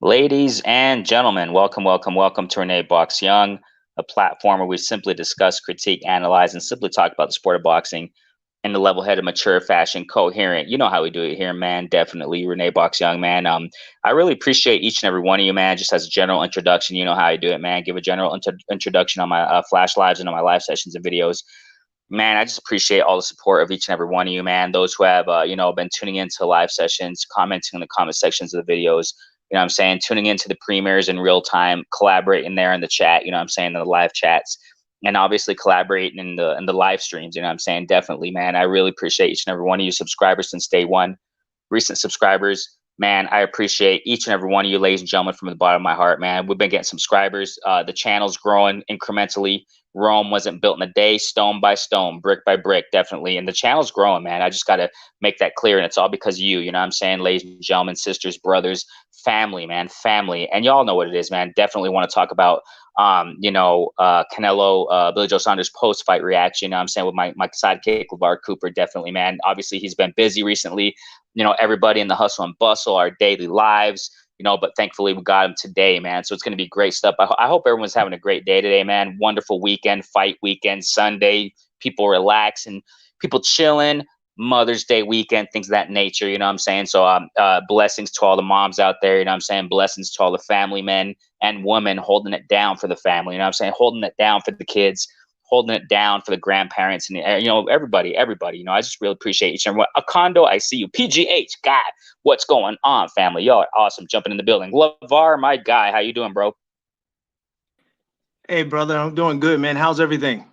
Ladies and gentlemen, welcome, welcome, welcome to Renee Box Young, a platform where we simply discuss, critique, analyze, and simply talk about the sport of boxing in a level-headed, mature fashion, coherent. You know how we do it here, man. Definitely, Renee Box Young, man. I really appreciate each and every one of you, man. Just as a general introduction, you know how I do it, man. Give a general introduction on my flash lives and on my live sessions and videos. Man, I just appreciate all the support of each and every one of you, man. Those who have, been tuning into live sessions, commenting in the comment sections of the videos. You know what I'm saying? Tuning into the premieres in real time, collaborating there in the chat, you know what I'm saying, in the live chats, and obviously collaborating in the live streams, you know what I'm saying? Definitely, man. I really appreciate each and every one of you subscribers since day one, recent subscribers. Man, I appreciate each and every one of you, ladies and gentlemen, from the bottom of my heart, man. We've been getting subscribers. The channel's growing incrementally. Rome wasn't built in a day, stone by stone, brick by brick, definitely. And the channel's growing, man. I just got to make that clear. And it's all because of you know what I'm saying, ladies and gentlemen, sisters, brothers, family, man, family. And y'all know what it is, man. Definitely want to talk about, Canelo, Billy Joe Saunders post-fight reaction, you know what I'm saying, with my sidekick, Lavar Cooper, definitely, man. Obviously, he's been busy recently, everybody in the hustle and bustle, our daily lives, but thankfully we got him today, man. So it's going to be great stuff. I hope everyone's having a great day today, man. Wonderful weekend, fight weekend, Sunday, people relaxing, people chilling, Mother's Day weekend, things of that nature, you know what I'm saying? So blessings to all the moms out there, you know what I'm saying? Blessings to all the family men and women holding it down for the family, you know what I'm saying? Holding it down for the kids, holding it down for the grandparents and everybody, I just really appreciate each and every one. Acondo, I see you. PGH, God, what's going on, family? Y'all are awesome, jumping in the building. Lavar, my guy, how you doing, bro? Hey, brother, I'm doing good, man. How's everything?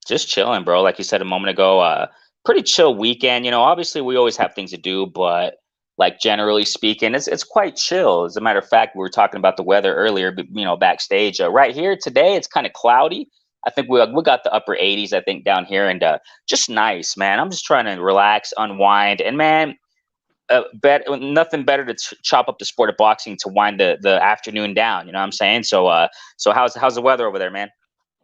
Just chilling, bro. Like you said a moment ago, pretty chill weekend. Obviously we always have things to do, but like generally speaking, it's quite chill. As a matter of fact, we were talking about the weather earlier, but backstage. Right here today, it's kind of cloudy. I think we got the upper 80s, I think, down here, and just nice, man. I'm just trying to relax, unwind, and man, nothing better to chop up the sport of boxing to wind the afternoon down. You know what I'm saying? So how's the weather over there, man?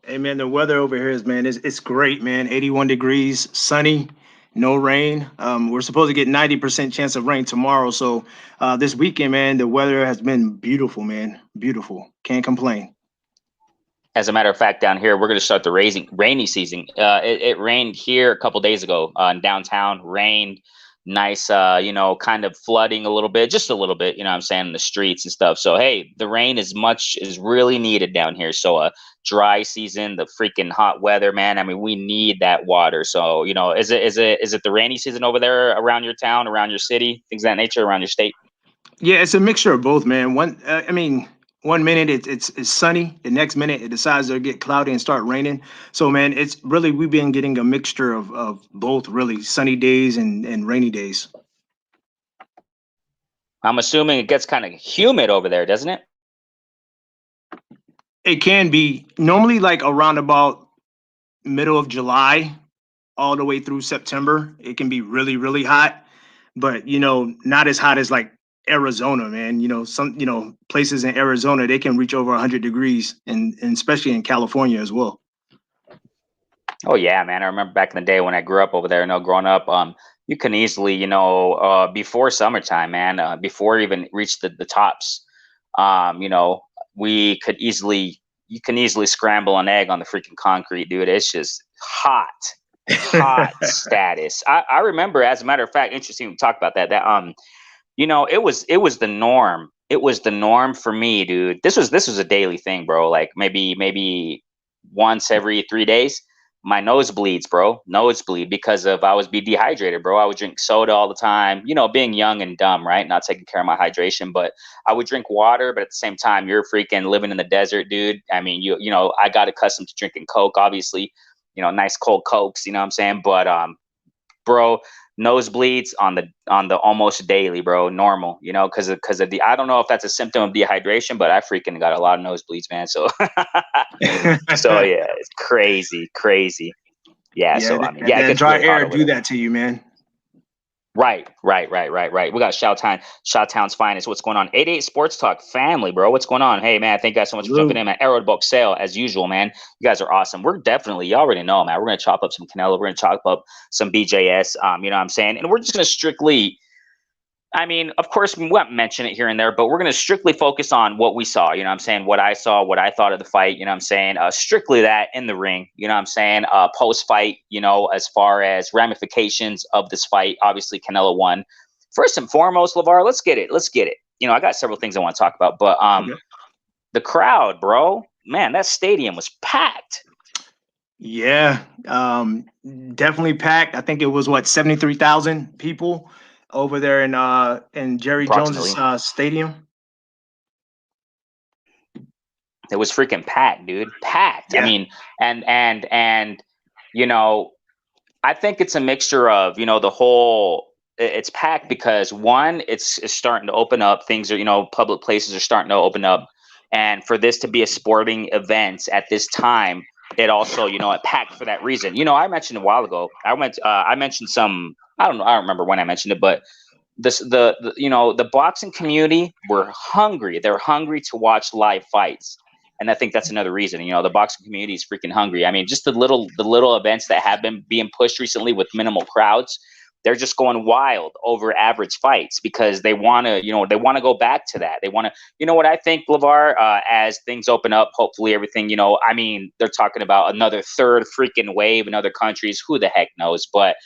Hey, man, the weather over here is, man, it's great, man. 81 degrees, sunny, no rain. We're supposed to get 90% chance of rain tomorrow. So this weekend, man, the weather has been beautiful, man. Beautiful. Can't complain. As a matter of fact, down here we're going to start the rainy season. It rained here a couple days ago in downtown. Rained, nice, kind of flooding a little bit, just a little bit. You know what I'm saying, in the streets and stuff. So hey, the rain is really needed down here. So dry season, the freaking hot weather, man. I mean, we need that water. So is it the rainy season over there around your town, around your city, things of that nature, around your state? Yeah, it's a mixture of both, man. One minute it's sunny, the next minute it decides to get cloudy and start raining. So, man, it's really we've been getting a mixture of both, really sunny days and rainy days. I'm assuming it gets kind of humid over there, doesn't it? It can be normally like around about middle of July all the way through September. It can be really, really hot, but not as hot as like Arizona, man. Some places in Arizona they can reach over 100 degrees, and especially in California as well. Oh yeah, man. I remember back in the day when I grew up over there, growing up, you can easily, before summertime, man, before even reach the tops, um, you know, we could easily, you can easily scramble an egg on the freaking concrete, dude. It's just hot, hot status. I remember, as a matter of fact, interesting to talk about that, it was the norm. It was the norm for me, dude. This was a daily thing, bro. Like maybe once every 3 days. My nose bleeds, bro. Nosebleed because of I was be dehydrated, bro. I would drink soda all the time, being young and dumb, right? Not taking care of my hydration, but I would drink water, but at the same time, you're freaking living in the desert, dude. I mean, I got accustomed to drinking Coke, obviously, nice cold Cokes, you know what I'm saying? But bro, nosebleeds on the almost daily, bro. Normal, because of the I don't know if that's a symptom of dehydration, but I freaking got a lot of nosebleeds, man. So so yeah, it's crazy, crazy. Yeah, Yeah, so I mean, yeah, it that gets dry really hot air over do there. that to you, man. Right. We got Showtown's finest. What's going on? 88 Sports Talk family, bro. What's going on? Hey, man, thank you guys so much for jumping Salute. in, man. Arrow Book Sale, as usual, man. You guys are awesome. We're definitely, you already know, man. We're going to chop up some Canelo. We're going to chop up some BJS, you know what I'm saying? And we're just going to strictly I mean, of course, we won't mention it here and there, but we're going to strictly focus on what we saw. You know what I'm saying? What I saw, what I thought of the fight. You know what I'm saying? Strictly that in the ring. You know what I'm saying? Post fight, you know, as far as ramifications of this fight, obviously Canelo won. First and foremost, Lavar, let's get it. Let's get it. You know, I got several things I want to talk about, but Okay. the crowd, bro, man, that stadium was packed. Yeah, definitely packed. I think it was what 73,000 people over there in Jerry Jones's Approximately. stadium. It was freaking packed, dude. Packed. I Yeah. mean, and you know, I think it's a mixture of, you know, the whole it's packed because one, it's starting to open up. Things are, you know, public places are starting to open up. And for this to be a sporting event at this time, it also, you know, it packed for that reason. You know, I mentioned a while ago, I mentioned some, I don't know, I don't remember when I mentioned it, but the you know, the boxing community were hungry. They're hungry to watch live fights. And I think that's another reason. You know, the boxing community is freaking hungry. I mean, just the little events that have been being pushed recently with minimal crowds, they're just going wild over average fights because they want to, you know, they want to go back to that. They want to, you know what I think, Lavar, as things open up, hopefully everything, you know, I mean, they're talking about another third freaking wave in other countries. Who the heck knows? But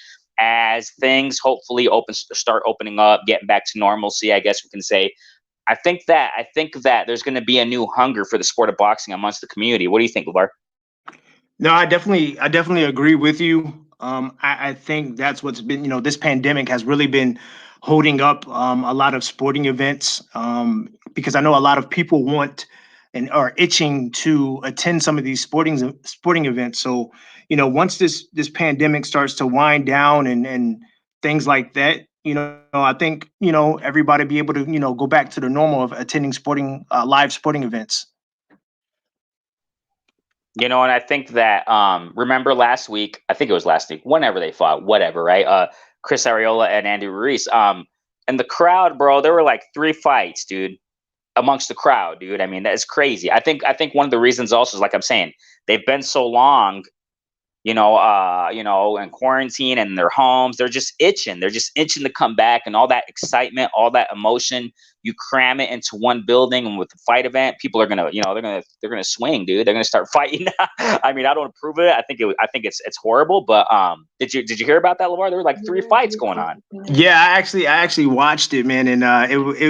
as things hopefully start opening up, getting back to normalcy, I guess we can say. I think that there's going to be a new hunger for the sport of boxing amongst the community. What do you think, Lavar? No, I definitely agree with you. I think that's what's been, this pandemic has really been holding up a lot of sporting events because I know a lot of people want and are itching to attend some of these sporting events. So, once this pandemic starts to wind down and things like that, I think everybody be able to go back to the normal of attending sporting live sporting events. You know, and I think that remember last week, I think it was last week, whenever they fought, whatever, right? Chris Arreola and Andy Ruiz. And the crowd, bro, there were like 3 fights, dude, amongst the crowd, dude. I mean, that's crazy. I think one of the reasons also is like I'm saying, they've been so long, in quarantine and in their homes. They're just itching. They're just itching to come back, and all that excitement, all that emotion. You cram it into one building, and with the fight event, people are gonna, they're gonna swing, dude. They're gonna start fighting. I mean, I don't approve of it. I think it's horrible. But did you hear about that, Lavar? There were like 3 fights going on. Yeah, I actually watched it, man, and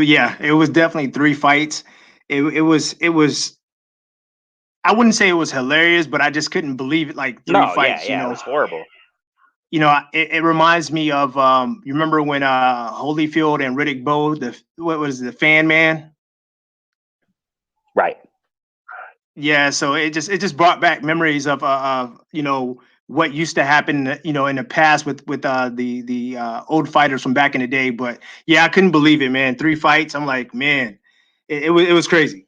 yeah, it was definitely 3 fights. It was I wouldn't say it was hilarious, but I just couldn't believe it. Like three No, yeah, fights, yeah, it was horrible. it reminds me of you remember when Holyfield and Riddick Bowe, the what was it, the fan man? Right. Yeah, so it just brought back memories of what used to happen, in the past with the old fighters from back in the day. But yeah, I couldn't believe it, man. 3 fights. I'm like, man, it was crazy.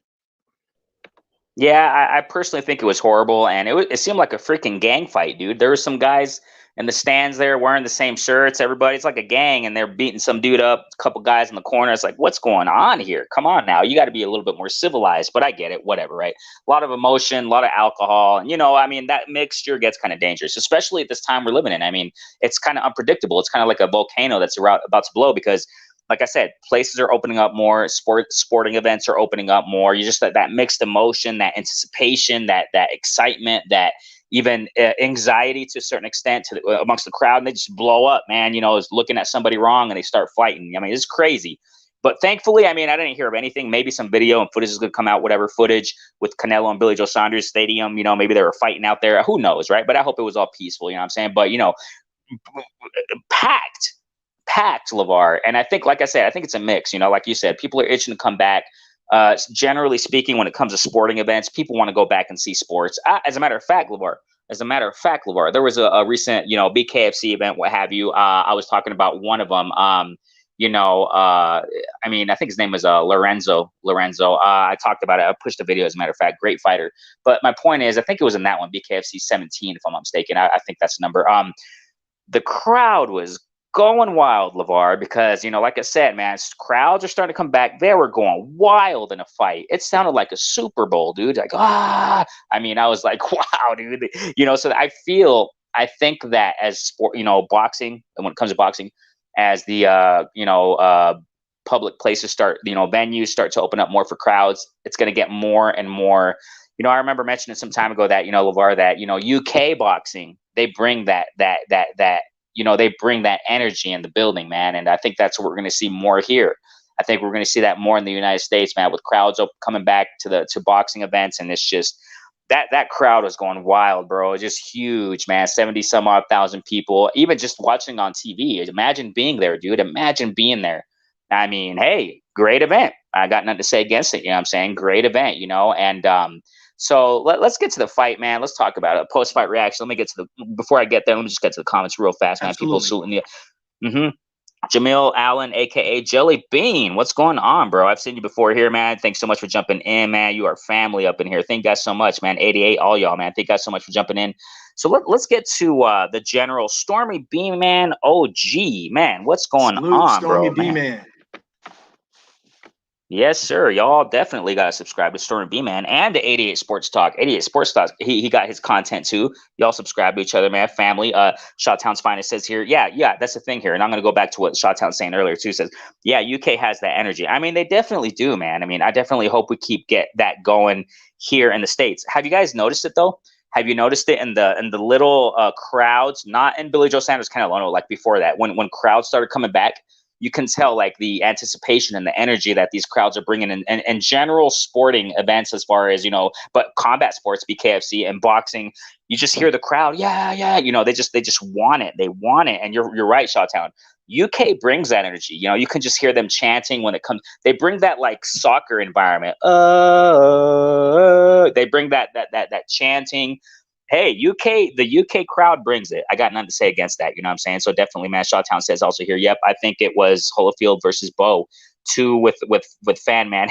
Yeah, I personally think it was horrible, and it seemed like a freaking gang fight, dude. There were some guys in the stands there wearing the same shirts. Everybody's like a gang, and they're beating some dude up. A couple guys in the corner. It's like, what's going on here? Come on now, you got to be a little bit more civilized. But I get it, whatever, right? A lot of emotion, a lot of alcohol, and I mean, that mixture gets kind of dangerous, especially at this time we're living in. I mean, it's kind of unpredictable. It's kind of like a volcano that's about to blow because like I said, places are opening up more. Sporting events are opening up more. You just that mixed emotion, that anticipation, that excitement, that even anxiety to a certain extent amongst the crowd, and they just blow up, man. Is looking at somebody wrong and they start fighting. I mean, it's crazy. But thankfully, I mean, I didn't hear of anything. Maybe some video and footage is going to come out, whatever footage with Canelo and Billy Joe Saunders Stadium. Maybe they were fighting out there. Who knows, right? But I hope it was all peaceful. You know what I'm saying? But packed Lavar. And I think, like I said, I think it's a mix. Like you said, people are itching to come back. Generally speaking, when it comes to sporting events, people want to go back and see sports. As a matter of fact, Lavar, there was a recent, BKFC event, what have you. I was talking about one of them. I mean, I think his name was Lorenzo. I talked about it. I pushed a video, as a matter of fact. Great fighter. But my point is, I think it was in that one, BKFC 17, if I'm not mistaken. I think that's the number. The crowd was going wild, Lavar, because like I said, man, crowds are starting to come back. They were going wild in a fight. It sounded like a Super Bowl, dude. Like I mean, I was like, wow, dude. So I think that as sport, boxing, and when it comes to boxing, as the public places start, venues start to open up more for crowds, it's going to get more and more. I remember mentioning some time ago that, Lavar, that, UK boxing, they bring they bring that energy in the building, man. And I think that's what we're going to see more here. I think we're going to see that more in the United States, man, with crowds coming back to boxing events. And it's just that crowd was going wild, bro. It's just huge, man. 70 some odd thousand people, even just watching on TV. Imagine being there, dude. Imagine being there. I mean, hey, great event. I got nothing to say against it. You know what I'm saying? Great event, and so let's get to the fight, man. Let's talk about it. Post-fight reaction. Let me get to before I get there, let me just get to the comments real fast, man. Absolutely. People shooting you. Jamil Allen, aka Jelly Bean, what's going on, bro? I've seen you before here, man. Thanks so much for jumping in, man. You are family up in here. Thank you guys so much, man. 88, all y'all, man. Thank you guys so much for jumping in. So let's get to the general Stormy B Man OG, man. What's going on, Stormy bro? B Man. Yes, sir. Y'all definitely got to subscribe to Stormy B Man and to 88 Sports Talk. 88 Sports Talk, he got his content too. Y'all subscribe to each other, man. Family. Shawtown's Finest says here, yeah, that's the thing here. And I'm going to go back to what Shawtown's saying earlier too. Says, yeah, UK has that energy. I mean, they definitely do, man. I mean, I definitely hope we get that going here in the States. Have you guys noticed it though? Have you noticed it in the little crowds, not in Billy Joe Sanders, Canelo, like before that, when crowds started coming back? You can tell like the anticipation and the energy that these crowds are bringing in, and general sporting events, as far as, but combat sports, BKFC and boxing, you just hear the crowd. Yeah. They just want it. They want it. And you're right, Shawtown. UK brings that energy. You can just hear them chanting when it comes. They bring that like soccer environment. They bring that chanting. Hey, the UK crowd brings it. I got nothing to say against that. You know what I'm saying? So definitely, man. Shawtown says also here, yep, I think it was Holyfield versus Bo, 2 with Fan Man.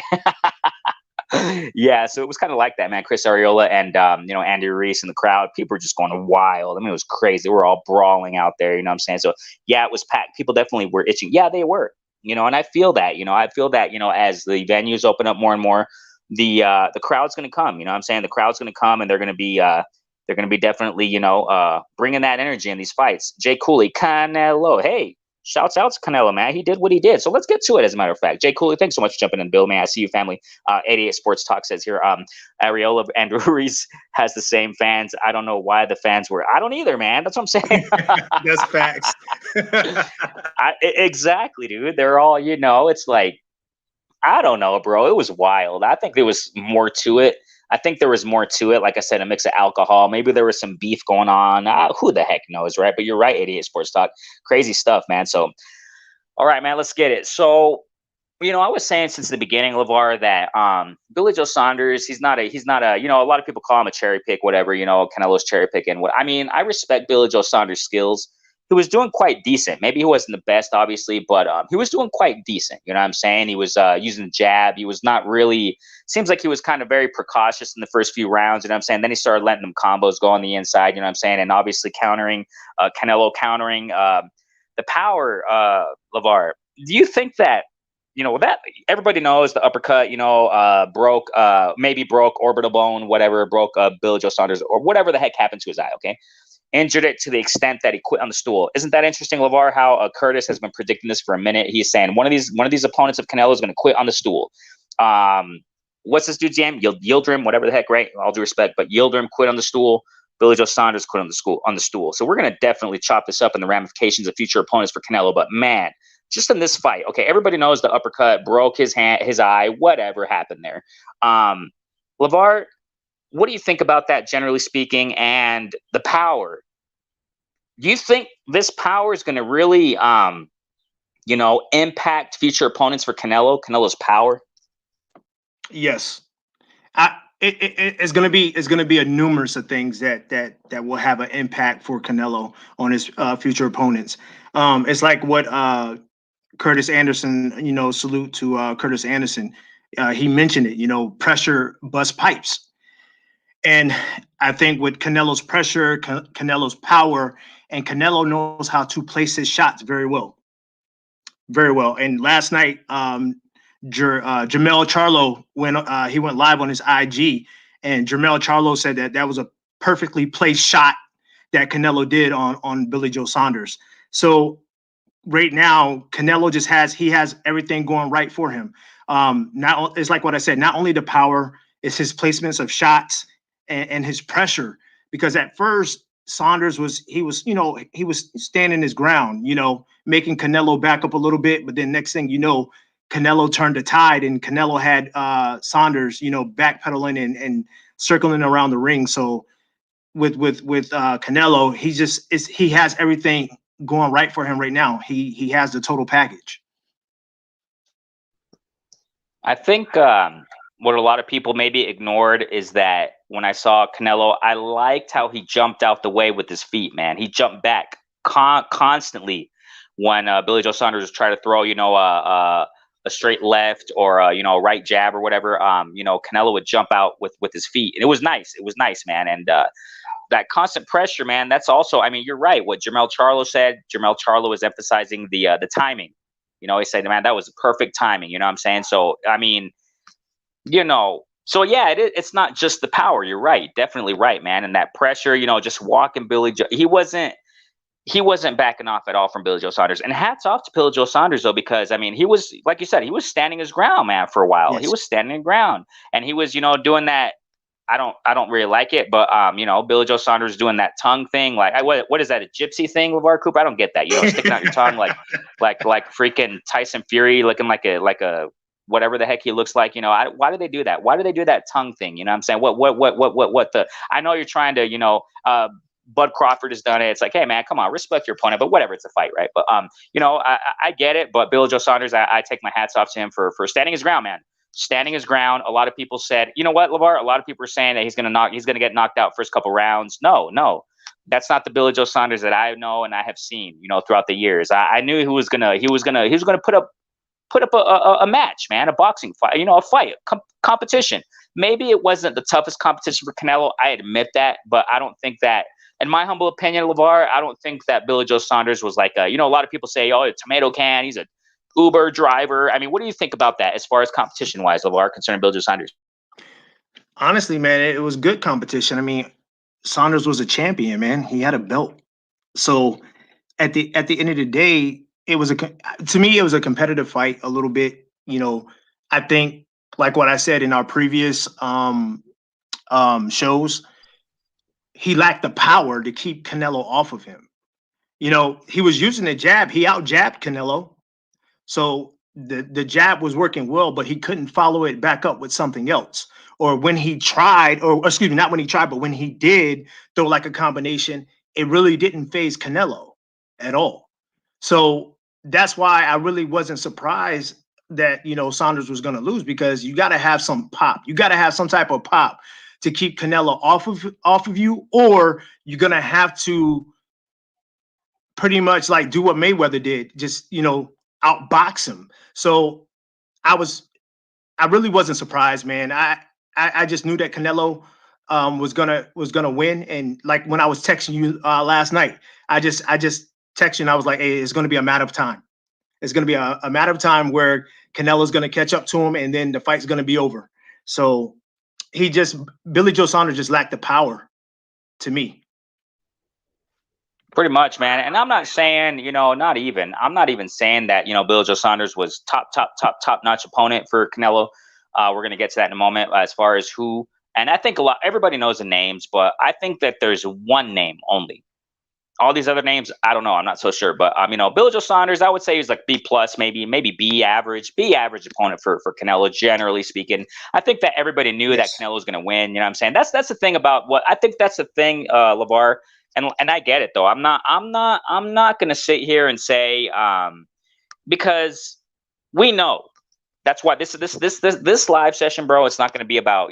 Yeah, so it was kind of like that, man. Chris Ariola and Andy Reese in the crowd. People were just going wild. I mean, it was crazy. They were all brawling out there. You know what I'm saying? So yeah, it was packed. People definitely were itching. Yeah, they were. And I feel that. I feel that. As the venues open up more and more, the crowd's going to come. You know what I'm saying? The crowd's going to come, and they're going to be definitely, bringing that energy in these fights. Jay Cooley, Canelo. Hey, shouts out to Canelo, man. He did what he did. So let's get to it, as a matter of fact. Jay Cooley, thanks so much for jumping in, Bill, man. I see you, family. 88 Sports Talk says here, Ariola and Ruiz has the same fans. I don't know why the fans were. I don't either, man. That's what I'm saying. That's facts. Exactly, dude. They're all, it's like, I don't know, bro. It was wild. I think there was more to it. Like I said, a mix of alcohol. Maybe there was some beef going on. Who the heck knows, right? But you're right, 88 Sports Talk. Crazy stuff, man. So, all right, man, let's get it. So, I was saying since the beginning, Lavar, that Billy Joe Saunders, he's not a, a lot of people call him a cherry pick, whatever, Canelo's cherry picking. I respect Billy Joe Saunders' skills. He was doing quite decent. Maybe he wasn't the best, obviously, but he was doing quite decent. You know what I'm saying? He was using the jab. He was not really, seems like he was kind of very precautious in the first few rounds. You know what I'm saying? Then he started letting them combos go on the inside. You know what I'm saying? And obviously countering, Canelo countering the power, Lavar. Do you think that, that everybody knows the uppercut, maybe broke orbital bone, whatever, broke Billy Joe Saunders, or whatever the heck happened to his eye, okay? Injured it to the extent that he quit on the stool. Isn't that interesting, Lavar? How Kurtis has been predicting this for a minute. He's saying one of these opponents of Canelo is going to quit on the stool. What's this dude's name? Yildirim, whatever the heck, right? All due respect, but Yildirim quit on the stool. Billy Joe Saunders quit on the stool. So we're going to definitely chop this up in the ramifications of future opponents for Canelo. But man, just in this fight, okay, everybody knows the uppercut broke his hand, his eye, whatever happened there. Lavar, what do you think about that, generally speaking, and the power? Do you think this power is going to really, impact future opponents for Canelo's power? Yes, it's going to be a numerous of things that will have an impact for Canelo on his future opponents. It's like what Curtis Anderson, salute to Curtis Anderson. He mentioned it, pressure busts pipes. And I think with Canelo's pressure, Canelo's power, and Canelo knows how to place his shots very well. Very well. And last night, Jermell Charlo, he went live on his IG, and Jermell Charlo said that was a perfectly placed shot that Canelo did on Billy Joe Saunders. So right now, Canelo just has everything going right for him. Not it's like what I said. Not only the power, it's his placements of shots and his pressure. Because at first Saunders was standing his ground, making Canelo back up a little bit. But then next thing you know, Canelo turned the tide, and Canelo had Saunders, backpedaling and circling around the ring. So with Canelo, he has everything going right for him right now. He has the total package. I think what a lot of people maybe ignored is that when I saw Canelo, I liked how he jumped out the way with his feet, man. He jumped back constantly when Billy Joe Saunders was trying to throw, a straight left or a right jab or whatever. Canelo would jump out with his feet, and it was nice. It was nice, man. And that constant pressure, man. That's also, I mean, you're right. What Jermell Charlo said. Jermell Charlo was emphasizing the timing. He said, man, that was perfect timing. You know what I'm saying? So, I mean, so yeah, it's not just the power. You're right. Definitely right, man. And that pressure, just walking Billy Joe. He wasn't backing off at all from Billy Joe Saunders. And hats off to Billy Joe Saunders, though, because, I mean, he was, like you said, he was standing his ground, man, for a while. Yes. He was standing his ground. And he was, doing that. I don't really like it, but Billy Joe Saunders doing that tongue thing, like what is that, a gypsy thing, Lavar Cooper? I don't get that. Sticking out your tongue like freaking Tyson Fury, looking like a whatever the heck he looks like. Why do they do that? Why do they do that tongue thing? You know what I'm saying? What the? I know you're trying to Bud Crawford has done it. It's like, hey man, come on, respect your opponent, but whatever, it's a fight, right? But I get it. But Billy Joe Saunders, I take my hats off to him for standing his ground, man. Standing his ground. A lot of people said, you know what, Lavar? A lot of people are saying that he's gonna get knocked out first couple rounds. No, that's not the Billy Joe Saunders that I know and I have seen, throughout the years. I knew he was gonna put up a match, man, a boxing fight, a fight, competition. Maybe it wasn't the toughest competition for Canelo. I admit that, but I don't think that, in my humble opinion, Lavar, I don't think that Billy Joe Saunders was like a lot of people say, oh, a tomato can, he's a Uber driver. I mean, what do you think about that as far as competition-wise, Lavar, concerning Bill Joe Saunders? Honestly, man, it was good competition. I mean, Saunders was a champion, man. He had a belt. So at the end of the day, to me, it was a competitive fight a little bit. I think, like what I said in our previous shows, he lacked the power to keep Canelo off of him. He was using the jab. He out-jabbed Canelo. So the jab was working well, but he couldn't follow it back up with something else. Or when he tried, or excuse me, not when he tried, but when he did throw like a combination, it really didn't phase Canelo at all. So that's why I really wasn't surprised that Saunders was going to lose, because you got to have some pop. You got to have some type of pop to keep Canelo off of you, or you're going to have to pretty much like do what Mayweather did, just outbox him. So I really wasn't surprised, man. I just knew that Canelo was gonna win. And like when I was texting you last night, I just texted you and I was like, hey, it's gonna be a matter of time. It's gonna be a matter of time where Canelo's gonna catch up to him, and then the fight's gonna be over. So Billy Joe Saunders just lacked the power, to me. Pretty much, man. And I'm not saying, I'm not even saying that, Bill Joe Saunders was top notch opponent for Canelo. We're going to get to that in a moment as far as who. And I think everybody knows the names, but I think that there's one name only. All these other names, I don't know. I'm not so sure. But, Bill Joe Saunders, I would say he's like B plus, maybe B average opponent for Canelo, generally speaking. I think that everybody knew that Canelo was going to win. You know what I'm saying? That's the thing about I think that's the thing, Lavar. And I get it though. I'm not gonna sit here and say because we know that's why this live session, bro. It's not gonna be about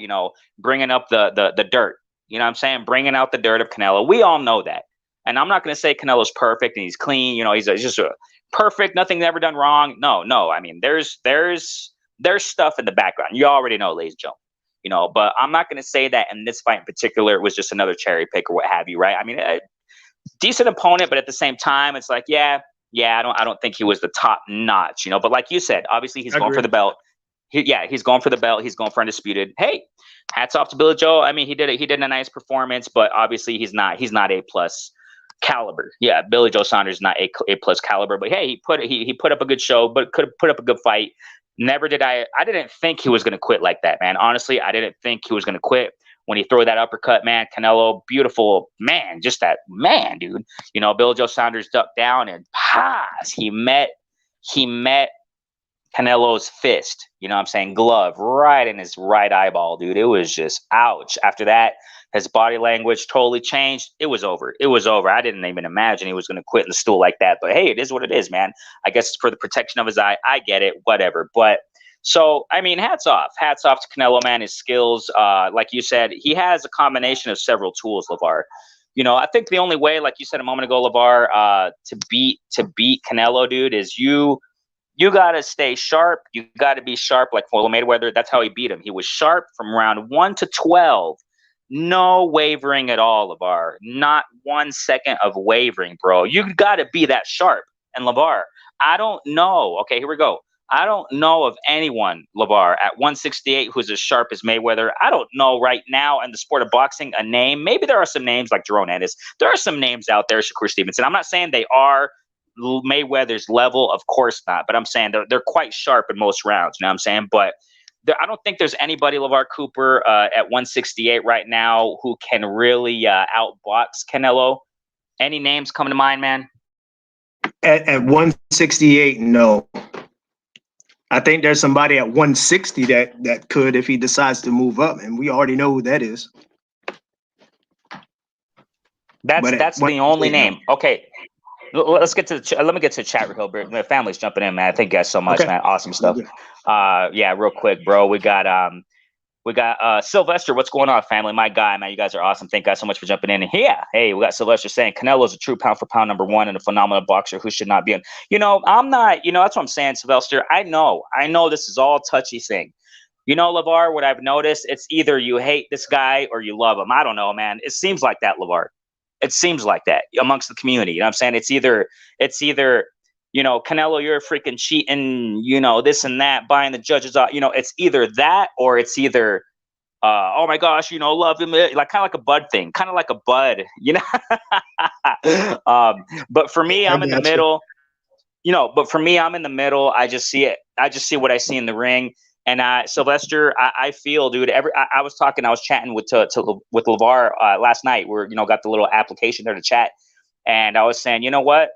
bringing up the dirt. You know what I'm saying? Bringing out the dirt of Canelo. We all know that. And I'm not gonna say Canelo's perfect and he's clean. He's just a perfect. Nothing's ever done wrong. No. I mean, there's stuff in the background. You already know, ladies and gentlemen. But I'm not going to say that in this fight in particular, it was just another cherry pick or what have you, right? I mean, a decent opponent, but at the same time, it's like, I don't think he was the top notch, But like you said, obviously he's going for the belt. He's going for the belt. He's going for undisputed. Hey, hats off to Billy Joe. I mean, he did a nice performance, but obviously he's not A plus. caliber. Yeah, Billy Joe Saunders is not A plus caliber, but hey, he put up a good show, but could have put up a good fight. Never did I didn't think he was going to quit like that, man. Honestly, I didn't think he was going to quit when he threw that uppercut, man. Canelo, beautiful, man, just that man, dude. You know, Billy Joe Saunders ducked down and pass. He met Canelo's fist, you know what I'm saying, glove right in his right eyeball, dude. It was just ouch. After that, his body language totally changed. It was over. It was over. I didn't even imagine he was going to quit in the stool like that. But hey, it is what it is, man. I guess it's for the protection of his eye. I get it, whatever. But so, I mean, hats off. Hats off to Canelo, man. His skills, like you said, he has a combination of several tools, Lavar. You know, I think the only way, like you said a moment ago, Lavar, to beat Canelo, dude, is you got to stay sharp. You got to be sharp like Floyd Mayweather. That's how he beat him. He was sharp from round 1 to 12. No wavering at all, Lavar. Not 1 second of wavering, bro. You got to be that sharp. And Lavar, I don't know. Okay, here we go. I don't know of anyone, Lavar, at 168 who's as sharp as Mayweather. I don't know right now in the sport of boxing a name. Maybe there are some names like Jerome Ennis. There are some names out there, Shakur Stevenson. I'm not saying they are Mayweather's level, of course not. But I'm saying they're quite sharp in most rounds. You know what I'm saying? But I don't think there's anybody, Lavar Cooper, at 168 right now who can really outbox Canelo. Any names coming to mind, man? At 168, no. I think there's somebody at 160 that could if he decides to move up, and we already know who that is. That's the only name. Okay. Let's get to let me get to the chat real quick. My family's jumping in, man. Thank you guys so much, man. Awesome stuff. Yeah, real quick, bro. We got Sylvester. What's going on, family? My guy, man. You guys are awesome. Thank you guys so much for jumping in. And yeah, hey, we got Sylvester saying Canelo's a true pound for pound #1 and a phenomenal boxer who should not be in. You know, I'm not. You know, that's what I'm saying, Sylvester. I know this is all touchy thing. You know, Lavar, what I've noticed, it's either you hate this guy or you love him. I don't know, man. It seems like that, Lavar. It seems like that amongst the community. You know what I'm saying? It's either, you know, Canelo, you're freaking cheating, you know, this and that, buying the judges out. You know, it's either that or it's either, oh my gosh, you know, love him, like kind of like a Bud thing, kind of like a Bud, you know. But for me, I'm in the middle. You know, but for me, I'm in the middle. I just see it. I just see what I see in the ring. And Sylvester, I feel, dude. I was chatting with Lavar last night. We're, you know, got the little application there to chat, and I was saying, you know what,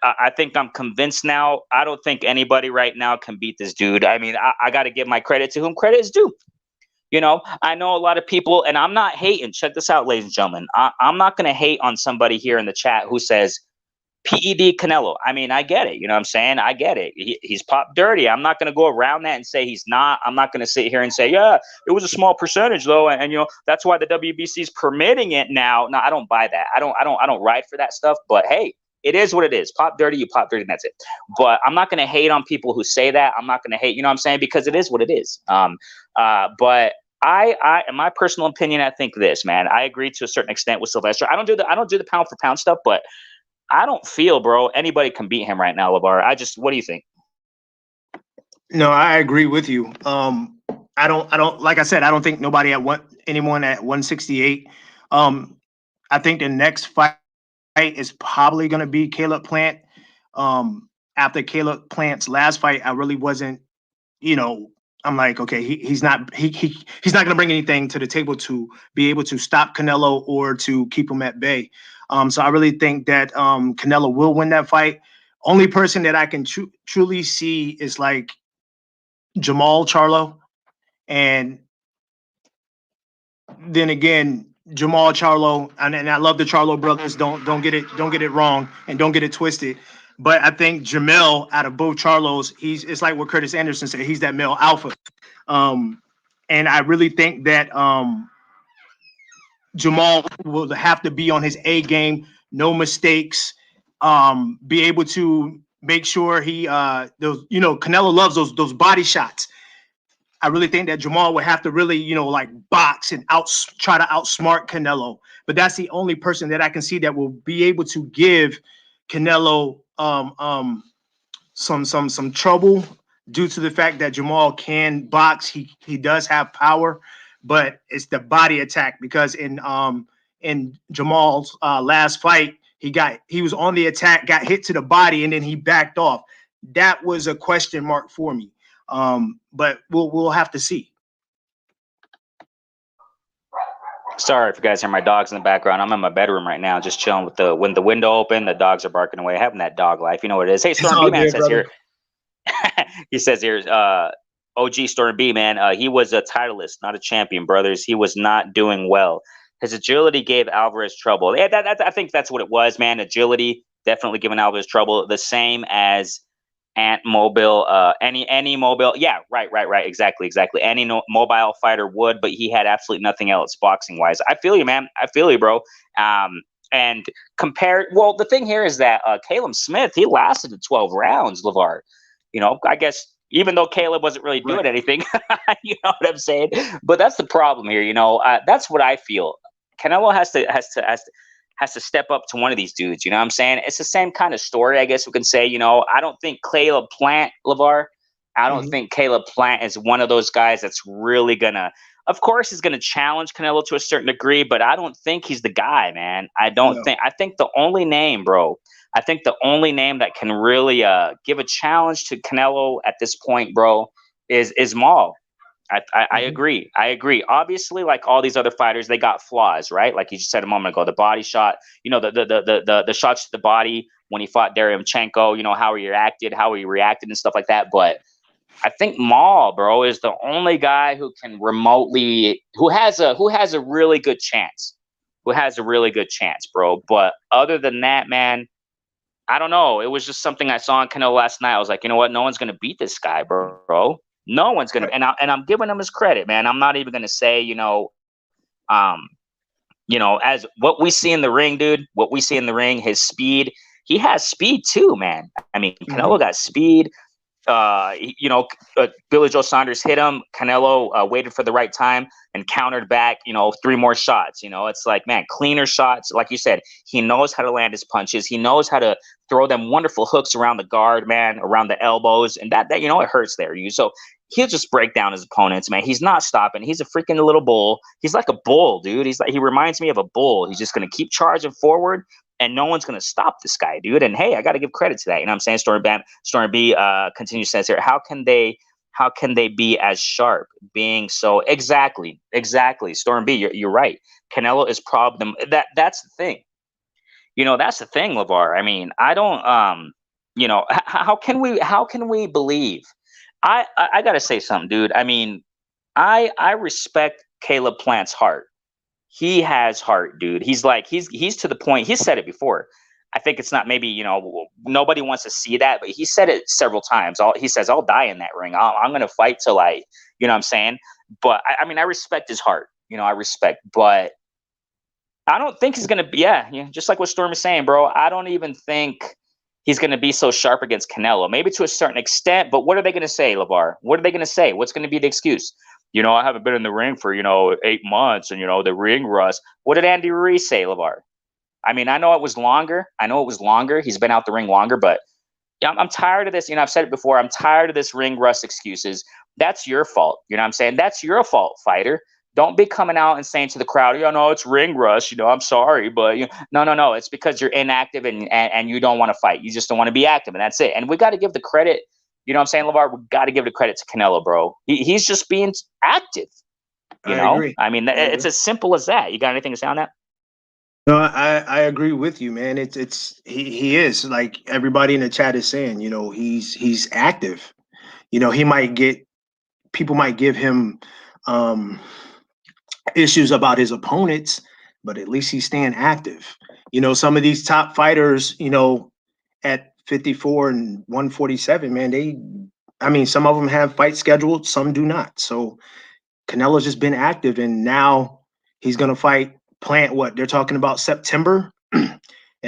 I think I'm convinced now. I don't think anybody right now can beat this dude. I mean, I got to give my credit to whom credit is due. You know, I know a lot of people, and I'm not hating. Check this out, ladies and gentlemen. I'm not going to hate on somebody here in the chat who says PED Canelo. I mean, I get it. You know what I'm saying? I get it. He's popped dirty. I'm not going to go around that and say he's not. I'm not going to sit here and say, yeah, it was a small percentage though. And you know, that's why the WBC is permitting it now. No, I don't buy that. I don't ride for that stuff, but hey, it is what it is. Pop dirty, you pop dirty, and that's it. But I'm not going to hate on people who say that. I'm not going to hate, you know what I'm saying? Because it is what it is. But I, in my personal opinion, I think this, man, I agree to a certain extent with Sylvester. I don't do the pound for pound stuff, but I don't feel, bro, anybody can beat him right now, Lavar. What do you think? No, I agree with you. I don't like I said, I don't think nobody anyone at 168. I think the next fight is probably going to be Caleb Plant. After Caleb Plant's last fight, I really wasn't, you know, I'm like, okay, he's not going to bring anything to the table to be able to stop Canelo or to keep him at bay. So I really think that Canelo will win that fight. Only person that I can truly see is like Jamal Charlo, and then again, Jamal Charlo, and I love the Charlo brothers. Don't get it wrong, and don't get it twisted. But I think Jamel, out of both Charlos, it's like what Curtis Anderson said. He's that male alpha, and I really think that Jamal will have to be on his A game, no mistakes, be able to make sure Canelo loves those body shots. I really think that Jamal would have to really, you know, like box and try to outsmart Canelo. But that's the only person that I can see that will be able to give Canelo some trouble due to the fact that Jamal can box. He does have power, but it's the body attack, because in in Jamal's last fight. He was on the attack, got hit to the body, and then he backed off. That was a question mark for me. But we'll have to see. Sorry if you guys hear my dogs in the background. I'm in my bedroom right now, just chilling with the window open. The dogs are barking away, having that dog life. You know what it is. Hey, Storm B Man says here. He says here, OG Storm B Man. He was a titleist, not a champion, brothers. He was not doing well. His agility gave Alvarez trouble. Yeah, I think that's what it was, man. Agility definitely giving Alvarez trouble. The same as Ant Mobile, any mobile, yeah, right, exactly. Any mobile fighter would, but he had absolutely nothing else boxing wise. I feel you, man. I feel you, bro. And compared, well, the thing here is that Caleb Smith, he lasted the 12 rounds, Lavar. You know, I guess even though Caleb wasn't really doing anything, you know what I'm saying? But that's the problem here. You know, that's what I feel. Canelo has to step up to one of these dudes. You know what I'm saying? It's the same kind of story, I guess we can say. You know, I don't think Caleb Plant, Lavar, I don't think Caleb Plant is one of those guys that's really gonna, of course, he's gonna challenge Canelo to a certain degree, but I don't think he's the guy, man. I think the only name, bro, the only name that can really give a challenge to Canelo at this point, bro, is Maul. I agree. Obviously, like all these other fighters, they got flaws, right? Like you just said a moment ago, the body shot, you know, the shots to the body when he fought Derevchenko, you know, how he reacted and stuff like that. But I think Maul, bro, is the only guy who can who has a really good chance, bro. But other than that, man, I don't know. It was just something I saw on Canelo last night. I was like, you know what? No one's gonna beat this guy, bro. No one's gonna, and I'm giving him his credit, man. I'm not even gonna say, as what we see in the ring, dude. What we see in the ring, his speed. He has speed too, man. I mean, Canelo got speed. Billy Joe Saunders hit him. Canelo waited for the right time and countered back, 3 more shots. It's like, man, cleaner shots. Like you said, he knows how to land his punches. He knows how to throw them wonderful hooks around the guard, man, around the elbows. And that it hurts there. So he'll just break down his opponents, man. He's not stopping. He's a freaking little bull. He's like a bull, dude. He reminds me of a bull. He's just going to keep charging forward. And no one's going to stop this guy, dude. And hey, I got to give credit to that. You know what I'm saying? Storm B continues says here, how can they be as sharp being so exactly. Storm B, you're right. Canelo is probably that's the thing. That's the thing, Lavar. I mean, I don't how can we believe? I got to say something, dude. I mean, I respect Caleb Plant's heart. He has heart, dude. He's to the point. He said it before. I think it's not maybe, nobody wants to see that, but he said it several times. He says, I'll die in that ring. I'm going to fight till you know what I'm saying? But I mean, I respect his heart, but I don't think he's going to be, just like what Storm is saying, bro. I don't even think he's going to be so sharp against Canelo, maybe to a certain extent, but what are they going to say, Lavar? What are they going to say? What's going to be the excuse? I haven't been in the ring for, 8 months and, the ring rust. What did Andy Ruiz say, Lavar? I mean, I know it was longer. He's been out the ring longer, but I'm tired of this. I've said it before. I'm tired of this ring rust excuses. That's your fault. You know what I'm saying? That's your fault, fighter. Don't be coming out and saying to the crowd, no, it's ring rust. I'm sorry, but no. It's because you're inactive and you don't want to fight. You just don't want to be active, and that's it. And we got to give the credit. You know what I'm saying, Lavar? We got to give the credit to Canelo, bro. He's just being active. I agree. I mean, it's as simple as that. You got anything to say on that? No, I agree with you, man. He is, like everybody in the chat is saying, he's active. People might give him issues about his opponents, but at least he's staying active. Some of these top fighters, at 54 and 147, man, some of them have fights scheduled, some do not. So Canelo's just been active, and now he's going to fight Plant. What they're talking about, September. And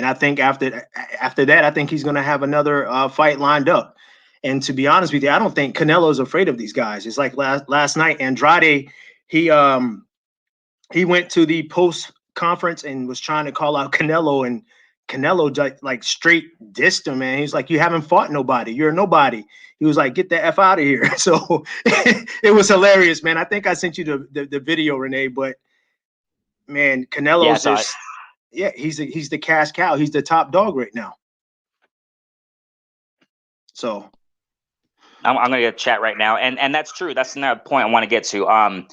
I think after that, I think he's going to have another fight lined up. And to be honest with you, I don't think Canelo's afraid of these guys. It's like last night, Andrade, he went to the post conference and was trying to call out Canelo, and Canelo like straight dissed him, man. He's like, you haven't fought nobody. You're a nobody. He was like, get the F out of here. So it was hilarious, man. I think I sent you the video, Renee, but man, Yeah, Canelo's so just he's the cash cow. He's the top dog right now. So I'm gonna get chat right now, and that's true. That's another point I want to get to.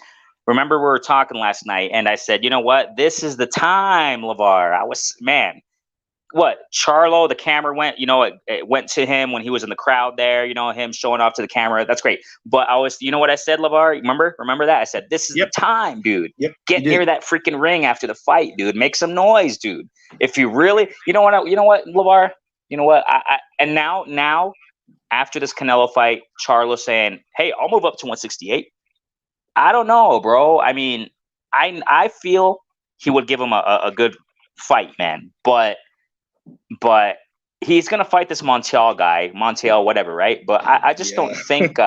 Remember we were talking last night, and I said, you know what, this is the time, Lavar. I was man. What Charlo, the camera went, it went to him when he was in the crowd there, him showing off to the camera. That's great. But you know what I said, Lavar? Remember that? I said, this is the time, dude. Yep. Get near that freaking ring after the fight, dude. Make some noise, dude. If you really, you know what, Lavar? You know what? And now after this Canelo fight, Charlo saying, hey, I'll move up to 168. I don't know, bro. I mean, I feel he would give him a good fight, man. But he's gonna fight this Montiel, whatever, right? But I just don't think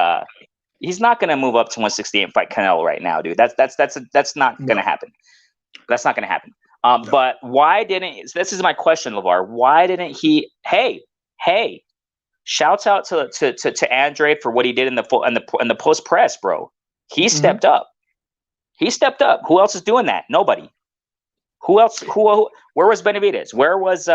he's not gonna move up to 168 and fight Canelo right now, dude. That's not gonna happen. That's not gonna happen. But why didn't? This is my question, Lavar. Why didn't he? Hey, shouts out to Andre for what he did in the post press, bro. He stepped up. He stepped up. Who else is doing that? Nobody. Who else? Where was Benavidez? Where was you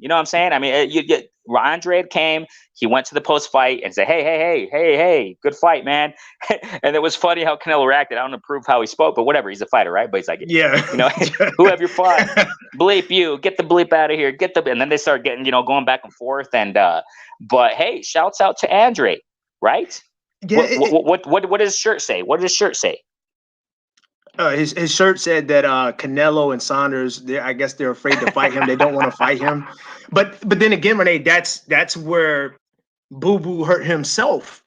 know what I'm saying? I mean, Andre came. He went to the post fight and said, "Hey, good fight, man." And it was funny how Canelo reacted. I don't approve how he spoke, but whatever. He's a fighter, right? But he's like, who have you fought? Bleep you. Get the bleep out of here. And then they start getting going back and forth. And but hey, shouts out to Andre, right? Yeah. What does his shirt say? What does his shirt say? His shirt said that Canelo and Saunders, I guess they're afraid to fight him. They don't want to fight him. But then again, Renee, that's where Boo Boo hurt himself,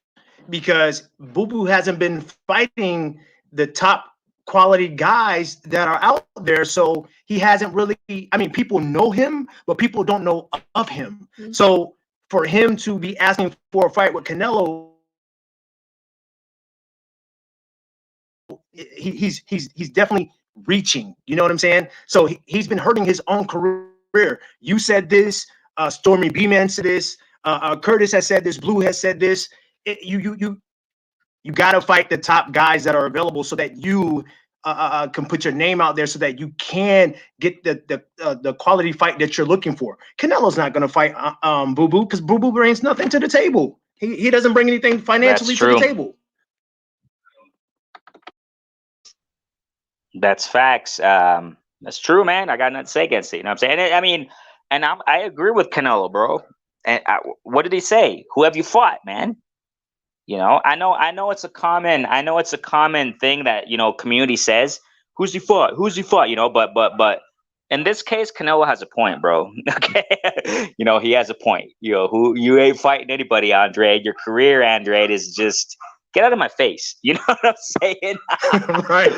because Boo Boo hasn't been fighting the top quality guys that are out there. So he hasn't really, I mean, people know him, but people don't know of him. So for him to be asking for a fight with Canelo, he's definitely reaching. You know what I'm saying? So he's been hurting his own career. You said this. Stormy B-Man said this. Kurtis has said this. Blue has said this. You got to fight the top guys that are available so that you can put your name out there, so that you can get the quality fight that you're looking for. Canelo's not going to fight Boo Boo, because Boo Boo brings nothing to the table. He doesn't bring anything financially to the table. That's facts. That's true, man. I got nothing to say against it. You know what I'm saying? I mean, and I agree with Canelo, bro. And what did he say? Who have you fought, man? I know it's a common thing that community says. Who's he fought? But in this case, Canelo has a point, bro. Okay, he has a point. Who you ain't fighting anybody, Andre. Your career, Andre, is just. Get out of my face. You know what I'm saying? Right.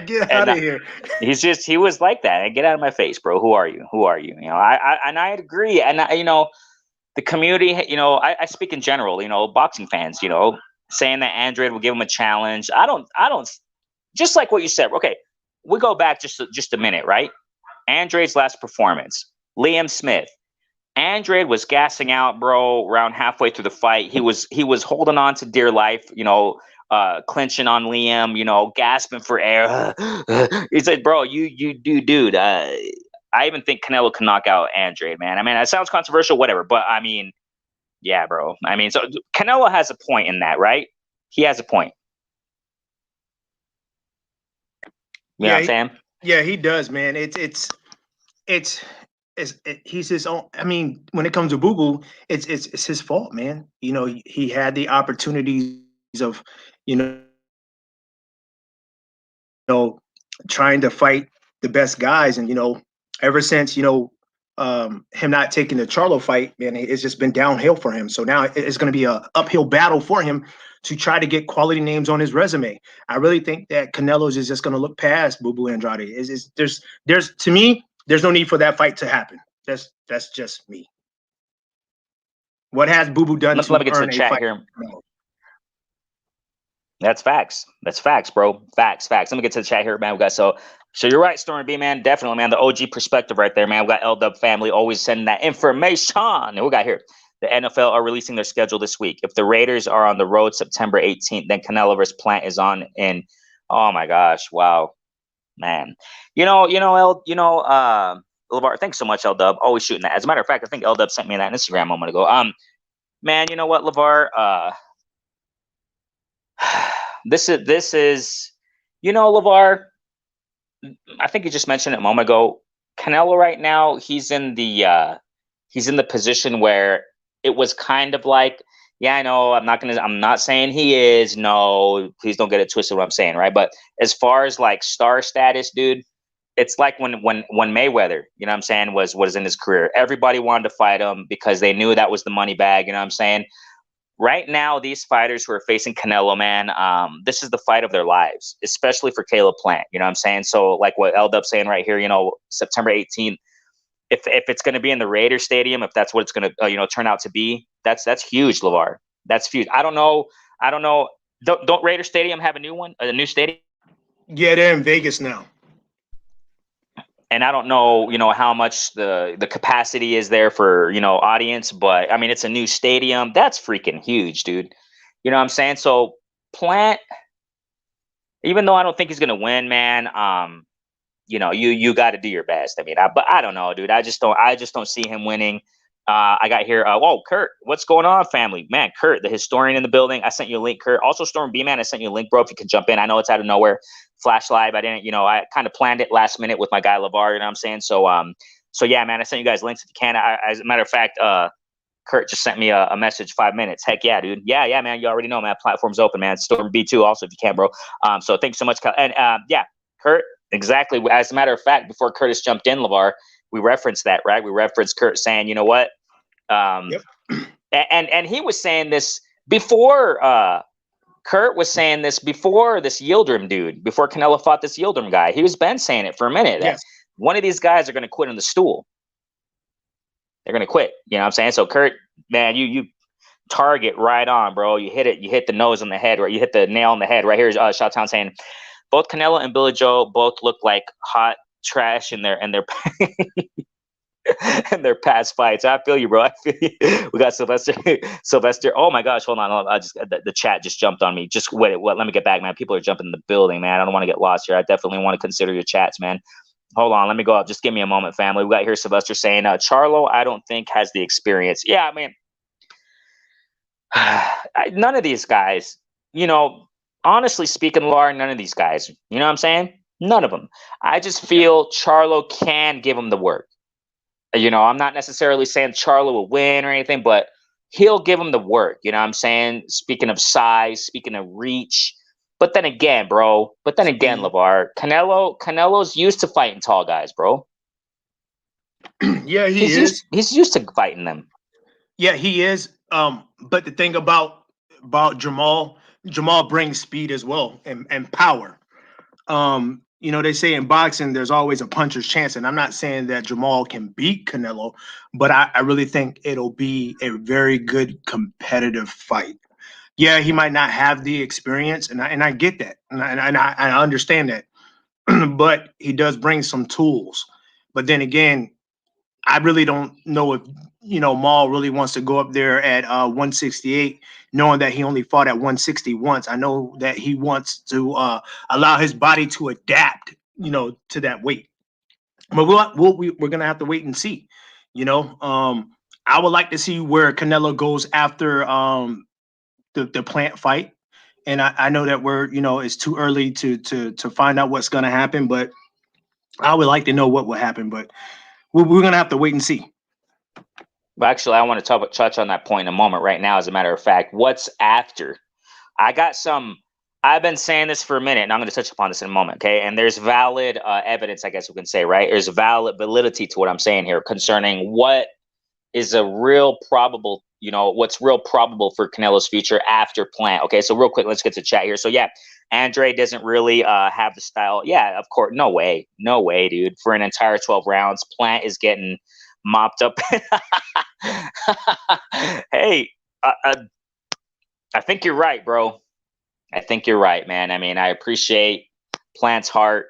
Get out of here. He was like that. Get out of my face, bro. Who are you? I agree. And the community, I speak in general, boxing fans, saying that Andre will give him a challenge. I don't, just like what you said. Okay. We go back just a minute, right? Andre's last performance, Liam Smith. Andre was gassing out, bro, around halfway through the fight. He was holding on to dear life, clinching on Liam, gasping for air. He said, bro, dude. I even think Canelo can knock out Andre, man. I mean, it sounds controversial, whatever, but I mean, yeah, bro. I mean, so Canelo has a point in that, right? He has a point. You know what I'm saying? Yeah, he does, man. He's his own. I mean, when it comes to Boo Boo, it's his fault, man. He had the opportunities of, trying to fight the best guys, and ever since him not taking the Charlo fight, man, it's just been downhill for him. So now it's going to be a uphill battle for him to try to get quality names on his resume. I really think that Canelo's is just going to look past Boo Boo Andrade. There's to me. There's no need for that fight to happen. That's just me. What has Boo Boo done to let me get to the chat here? That's facts. That's facts, bro. Facts. Let me get to the chat here, man. We got so you're right, Stormy B, man. Definitely, man. The OG perspective right there, man. We got L-Dub family always sending that information. And we got here. The NFL are releasing their schedule this week. If the Raiders are on the road September 18th, then Canelo vs. Plant is on in. Oh my gosh! Wow. man. Lavar, thanks so much, L Dub. Always shooting that. As a matter of fact, I think L Dub sent me that Instagram a moment ago. Man, you know what, Lavar? This is, Lavar. I think you just mentioned it a moment ago. Canelo right now, he's in the position where it was kind of like, yeah, I know, I'm not saying he is. No, please don't get it twisted what I'm saying, right? But as far as like star status, dude, it's like when Mayweather, you know what I'm saying, was in his career. Everybody wanted to fight him because they knew that was the money bag, you know what I'm saying? Right now, these fighters who are facing Canelo, man, this is the fight of their lives, especially for Caleb Plant. You know what I'm saying? So, like what L Dub's saying right here, September 18th, if it's going to be in the Raiders Stadium, if that's what it's going to turn out to be, that's huge, Lavar. That's huge. I don't know. Don't Raider Stadium have a new stadium? Yeah, they're in Vegas now. And I don't know, how much the capacity is there for, audience, but I mean, it's a new stadium. That's freaking huge, dude. You know what I'm saying? So Plant, even though I don't think he's gonna win, man, you got to do your best. I mean, but I don't know, dude. I just don't see him winning. I got here. Whoa, Kurt, what's going on, family? Man, Kurt, the historian in the building. I sent you a link, Kurt. Also, Storm B Man, I sent you a link, bro. If you can jump in, I know it's out of nowhere. Flash live. I didn't, I kind of planned it last minute with my guy Lavar. You know what I'm saying? So yeah, man, I sent you guys links if you can. As a matter of fact, Kurt just sent me a message 5 minutes. Heck yeah, dude. Yeah, man. You already know, man. Platform's open, man. Storm B2 also if you can, bro. So thanks so much, and yeah, Kurt. Exactly. As a matter of fact, before Kurtis jumped in, Lavar, we referenced that, right? We referenced Kurt saying, you know what? Yep. And he was saying this before. Kurt was saying this before this Yildirim dude, before Canelo fought this Yildirim guy. He was been saying it for a minute. Yes. One of these guys are going to quit on the stool. They're going to quit. You know what I'm saying? So Kurt, man, you target right on, bro. You hit it. You hit the nose on the head, right? You hit the nail on the head. Right here is Shawtown saying, both Canelo and Billy Joe both look like hot trash in their in their past fights. I feel you, bro. I feel you. We got Sylvester. Oh my gosh, hold on. I just the chat just jumped on me. Just wait. Let me get back, man. People are jumping in the building, man. I don't want to get lost here. I definitely want to consider your chats, man. Hold on, let me go up. Just give me a moment, family. We got here Sylvester saying, Charlo, I don't think has the experience. Yeah, I mean, none of these guys, honestly speaking, Laura, none of these guys, you know what I'm saying? None of them. I just feel Charlo can give him the work. I'm not necessarily saying Charlo will win or anything, but he'll give him the work. You know what I'm saying? Speaking of size, speaking of reach. But then again, bro. Lavar, Canelo's used to fighting tall guys, bro. Yeah, he's used to fighting them. Yeah, he is. But the thing about Jamal brings speed as well and power. They say in boxing there's always a puncher's chance, and I'm not saying that Jamal can beat Canelo, but I really think it'll be a very good competitive fight. Yeah, he might not have the experience, and I get that, and I understand that, but he does bring some tools. But then again, I really don't know if Maul really wants to go up there at 168, knowing that he only fought at 160 once. I know that he wants to allow his body to adapt, to that weight. But we're gonna have to wait and see. I would like to see where Canelo goes after the Plant fight, and I know that it's too early to find out what's gonna happen, but I would like to know what will happen. But we're gonna have to wait and see. Well, actually, I want to touch on that point in a moment. Right now, as a matter of fact, what's after? I've been saying this for a minute, and I'm going to touch upon this in a moment, okay? And there's valid evidence, I guess we can say, right? There's valid validity to what I'm saying here concerning what is a real probable, what's real probable for Canelo's future after Plant. Okay, so real quick, let's get to chat here. So yeah, Andre doesn't really have the style. Yeah, of course, no way, dude. For an entire 12 rounds, Plant is getting mopped up. Hey, I think you're right, bro. I think you're right, man. I mean, I appreciate Plant's heart,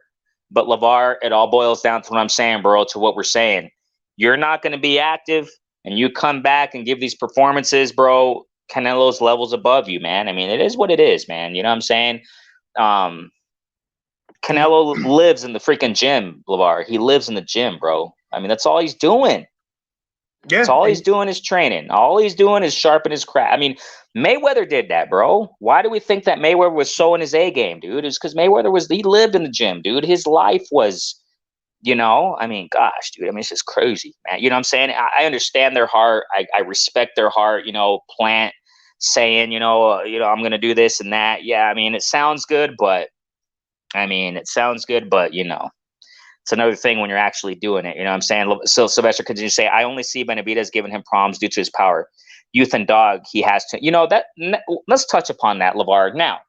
but Lavar, it all boils down to what I'm saying, bro, to what we're saying. You're not going to be active, and you come back and give these performances, bro. Canelo's levels above you, man. I mean, it is what it is, man. You know what I'm saying? Canelo lives in the freaking gym, Lavar. He lives in the gym, bro. I mean, that's all he's doing. That's Yeah, all he's doing is training. All he's doing is sharpen his craft. I mean, Mayweather did that, bro. Why do we think that Mayweather was so in his A game, dude? It's because he lived in the gym, dude. His life was, I mean, gosh, dude. I mean, it's just crazy, man. You know what I'm saying? I understand their heart. I respect their heart, Plant saying, I'm going to do this and that. Yeah, I mean, it sounds good, but it's another thing when you're actually doing it. You know what I'm saying? So Sylvester continues to say, I only see Benavidez giving him problems due to his power. Youth and dog, he has to, let's touch upon that, Lavar. Now,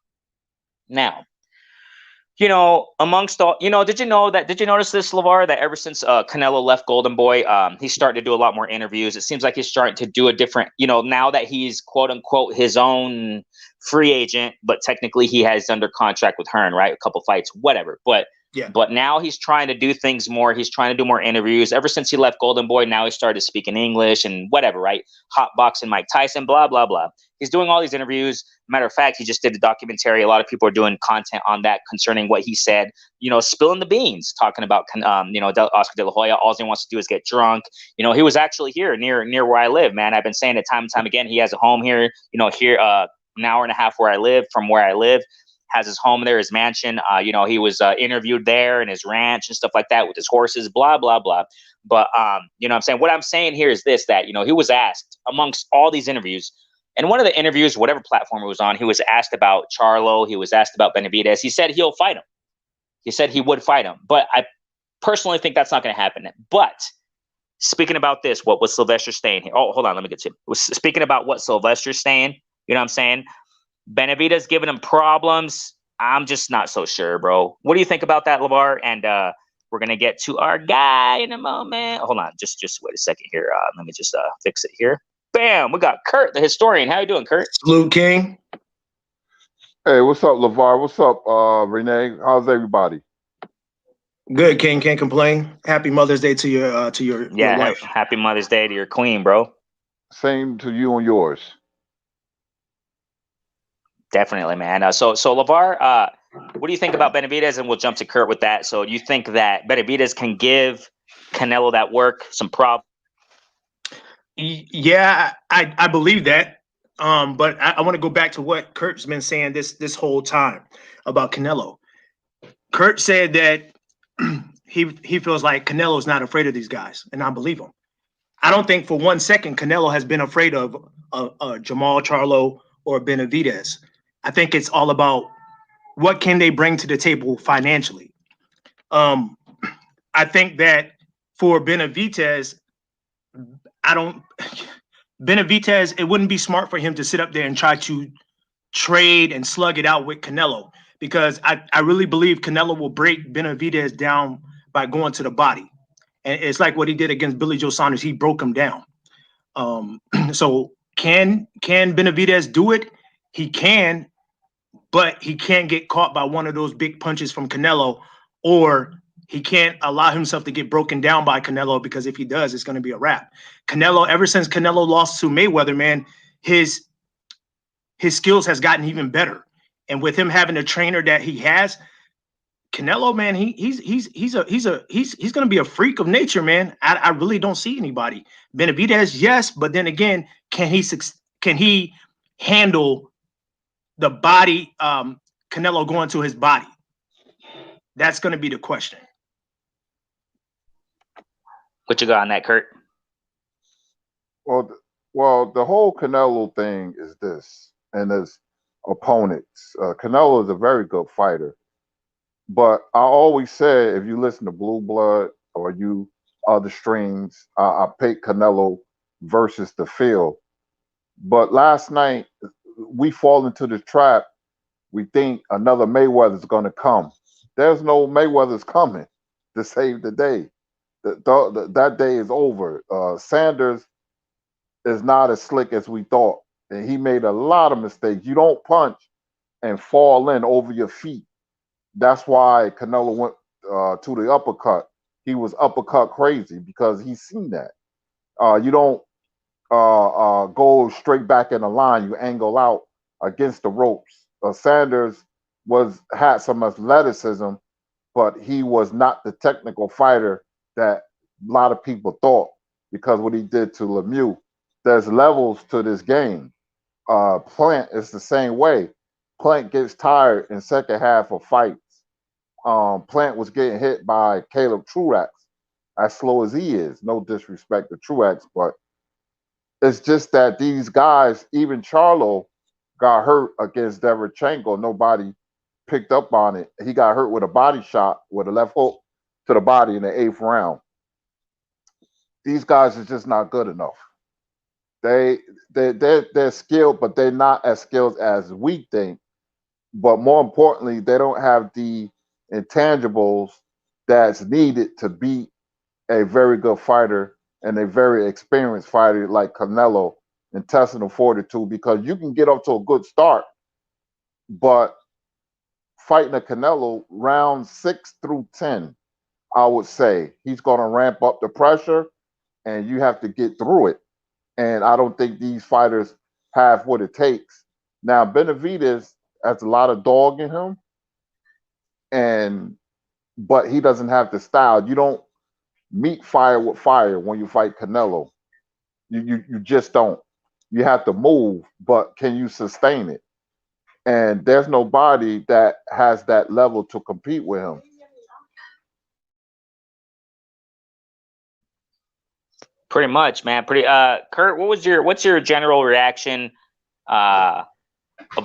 amongst all, did you notice this, Lavar, that ever since Canelo left Golden Boy, he's starting to do a lot more interviews. It seems like he's starting to do a different, now that he's quote unquote his own free agent, but technically he has under contract with Hearn, right? A couple fights, whatever. But now he's trying to do things more. He's trying to do more interviews. Ever since he left Golden Boy, now he started speaking English and whatever, right? Hot boxing Mike Tyson, blah, blah, blah. He's doing all these interviews. Matter of fact, he just did a documentary. A lot of people are doing content on that concerning what he said, spilling the beans, talking about, Oscar De La Hoya. All he wants to do is get drunk. He was actually here near where I live, man. I've been saying it time and time again. He has a home here, here, an hour and a half from where I live. Has his home there, his mansion. He was interviewed there in his ranch and stuff like that with his horses, blah, blah, blah. But, what I'm saying? What I'm saying here is this, that, he was asked amongst all these interviews, and one of the interviews, whatever platform it was on, he was asked about Charlo. He was asked about Benavidez. He said he'll fight him. He said he would fight him. But I personally think that's not going to happen. But speaking about this, what was Sylvester saying here? Oh, hold on. Let me get to it. Speaking about what Sylvester's saying, you know what I'm saying? Benavidez giving him problems. I'm just not so sure, bro. What do you think about that, Lavar? And we're gonna get to our guy in a moment. Hold on, just wait a second here. Let me just fix it here. Bam, we got Kurt, the historian. How you doing, Kurt? Salute, King. Hey, what's up, Lavar? What's up, Renee? How's everybody? Good, King. Can't complain. Happy Mother's Day to your wife. Happy Mother's Day to your queen, bro. Same to you and yours. Definitely, man. So Lavar, what do you think about Benavidez? And we'll jump to Kurt with that. So do you think that Benavidez can give Canelo that work, some problem? Yeah, I believe that. But I want to go back to what Kurt's been saying this whole time about Canelo. Kurt said that he feels like Canelo's not afraid of these guys, and I believe him. I don't think for 1 second Canelo has been afraid of Jamal Charlo or Benavidez. I think it's all about what can they bring to the table financially. I think that for Benavidez, it wouldn't be smart for him to sit up there and try to trade and slug it out with Canelo, because I really believe Canelo will break Benavidez down by going to the body. And it's like what he did against Billy Joe Saunders. He broke him down. So can Benavidez do it? He can, but he can't get caught by one of those big punches from Canelo, or he can't allow himself to get broken down by Canelo, because if he does, it's going to be a wrap. Canelo, ever since Canelo lost to Mayweather, man, his skills has gotten even better. And with him having a trainer that he has, Canelo, man, he's going to be a freak of nature, man. I really don't see anybody. Benavidez, yes, but then again, can he handle the body, Canelo going to his body? That's going to be the question. What you got on that, Kurt? Well, the whole Canelo thing is this, and his opponents. Canelo is a very good fighter, but I always said, if you listen to Blue Blood or you other streams, I pick Canelo versus the field. But last night, we fall into the trap. We think another Mayweather's going to come. There's no Mayweather's coming to save the day. That day is over. Sanders is not as slick as we thought, and he made a lot of mistakes. You don't punch and fall in over your feet. That's why Canelo went to the uppercut. He was uppercut crazy because he's seen that. You don't go straight back in the line. You angle out against the ropes. Sanders had some athleticism, but he was not the technical fighter that a lot of people thought because what he did to Lemieux. There's levels to this game. Plant is the same way. Plant gets tired in second half of fights. Plant was getting hit by Caleb Truax, as slow as he is. No disrespect to Truax, but it's just that these guys, even Charlo, got hurt against Derevchenko. Nobody picked up on it. He got hurt with a body shot with a left hook to the body in the 8th round. These guys are just not good enough. They're skilled, but they're not as skilled as we think. But more importantly, they don't have the intangibles that's needed to beat a very good fighter and a very experienced fighter like Canelo, intestinal fortitude, because you can get up to a good start, but fighting a Canelo round 6 through 10, I would say he's going to ramp up the pressure and you have to get through it. And I don't think these fighters have what it takes. Now, Benavidez has a lot of dog in him, but he doesn't have the style. You don't meet fire with fire when you fight Canelo. You just don't. You have to move, but can you sustain it? And there's nobody that has that level to compete with him. Pretty much, man. Kurt, what's your general reaction of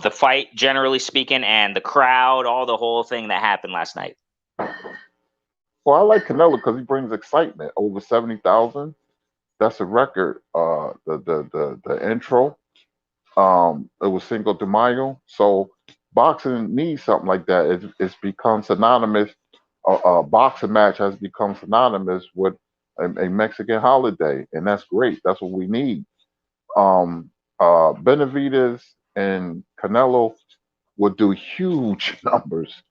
the fight, generally speaking, and the crowd, all the whole thing that happened last night? Well, I like Canelo because he brings excitement. Over 70,000. That's a record. The intro. It was Cinco de Mayo. So boxing needs something like that. It's become synonymous. A boxing match has become synonymous with a Mexican holiday, and that's great. That's what we need. Benavidez and Canelo will do huge numbers,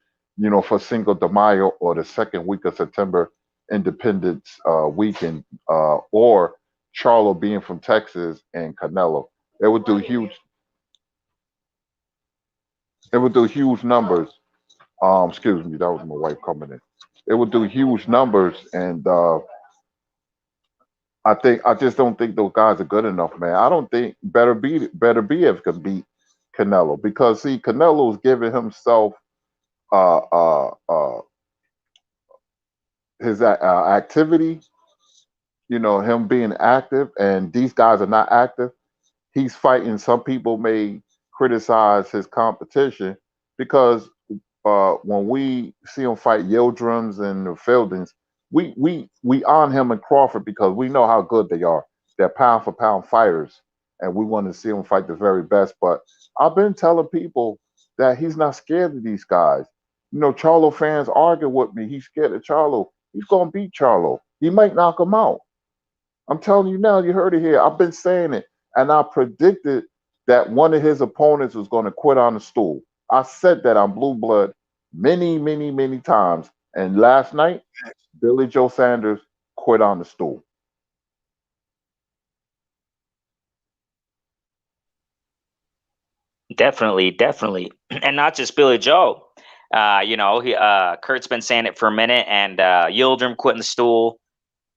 for Cinco de Mayo or the second week of September, Independence weekend, or Charlo being from Texas and Canelo. It would do huge. It would do huge numbers. Excuse me, that was my wife coming in. It would do huge numbers, and I just don't think those guys are good enough, man. I don't think Better be if can beat Canelo because see, Canelo's giving himself uh, uh, uh, his activity. Him being active, and these guys are not active. He's fighting. Some people may criticize his competition because when we see him fight Yildirim's and the Fieldings, we on him and Crawford because we know how good they are. They're pound for pound fighters, and we want to see him fight the very best. But I've been telling people that he's not scared of these guys. Charlo fans argue with me. He's scared of Charlo. He's gonna beat Charlo. He might knock him out. I'm telling you now. You heard it here. I've been saying it, and I predicted that one of his opponents was going to quit on the stool. I said that on Blue Blood many, many, many times. And last night, Billy Joe Sanders quit on the stool. Definitely, and not just Billy Joe. Kurt's been saying it for a minute, and Yildirim quitting the stool,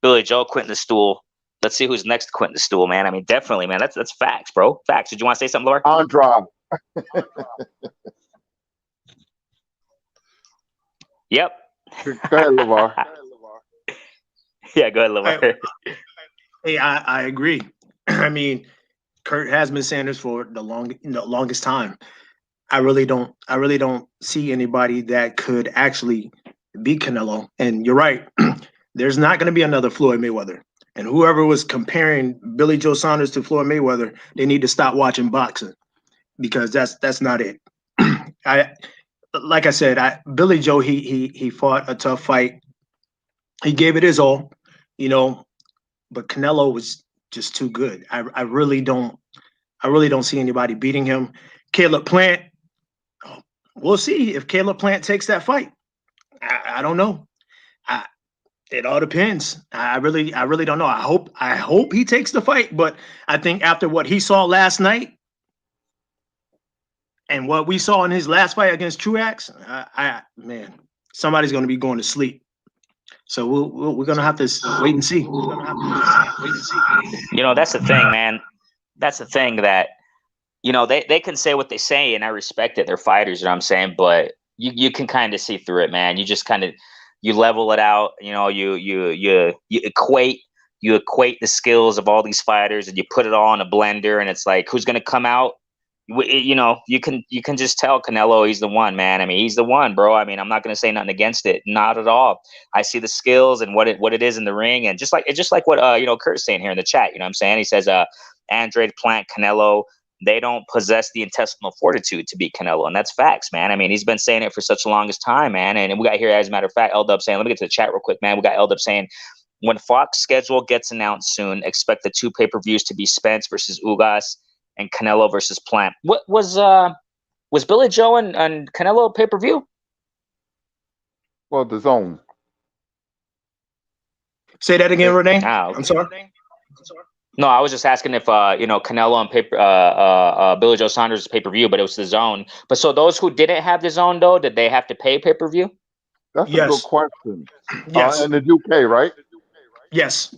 Billy Joe quitting the stool. Let's see who's next to quitting the stool, man. I mean, definitely, man. That's facts, bro. Facts. Did you want to say something, Lavar? Andrade. Yep. Go ahead, Lavar. Yeah, go ahead, Lavar. Hey, I agree. I mean, Kurt has been saying this for the longest time. I really don't see anybody that could actually beat Canelo. And you're right. There's not going to be another Floyd Mayweather. And whoever was comparing Billy Joe Saunders to Floyd Mayweather, they need to stop watching boxing because that's not it. Like I said, Billy Joe he fought a tough fight. He gave it his all, but Canelo was just too good. I really don't see anybody beating him. Caleb Plant, we'll see if Caleb Plant takes that fight. I don't know. It all depends. I really don't know. I hope he takes the fight, but I think after what he saw last night and what we saw in his last fight against Truax, man, somebody's going to be going to sleep. So we're going to have to wait and see. You know, that's the thing, man. That's the thing that, you know, they can say what they say, and I respect it. They're fighters, you know what I'm saying? But you can kind of see through it, man. You just kind of you level it out. You know, you equate the skills of all these fighters, and you put it all in a blender, and it's like, who's gonna come out? You know, you can just tell Canelo, he's the one, man. I mean, he's the one, bro. I mean, I'm not gonna say nothing against it, not at all. I see the skills and what it is in the ring, and just like what you know, Kurt's saying here in the chat. You know what I'm saying? He says Andrade, Plant, Canelo, they don't possess the intestinal fortitude to beat Canelo, and that's facts, man. I mean, he's been saying it for such the longest time, man. And we got here, as a matter of fact, L-Dub saying, let me get to the chat real quick, man. We got L-Dub saying, when Fox schedule gets announced soon, expect the 2 pay-per-views to be Spence versus Ugas and Canelo versus Plant. What was Billy Joe and Canelo pay-per-view? Well, the zone. Say that again, Renee. Oh, I'm sorry. No, I was just asking if you know, Canelo and Billy Joe Saunders pay-per-view, but it was the zone. But so those who didn't have the zone, though, did they have to pay pay-per-view? That's a good question. Yes. In the UK, right? Yes.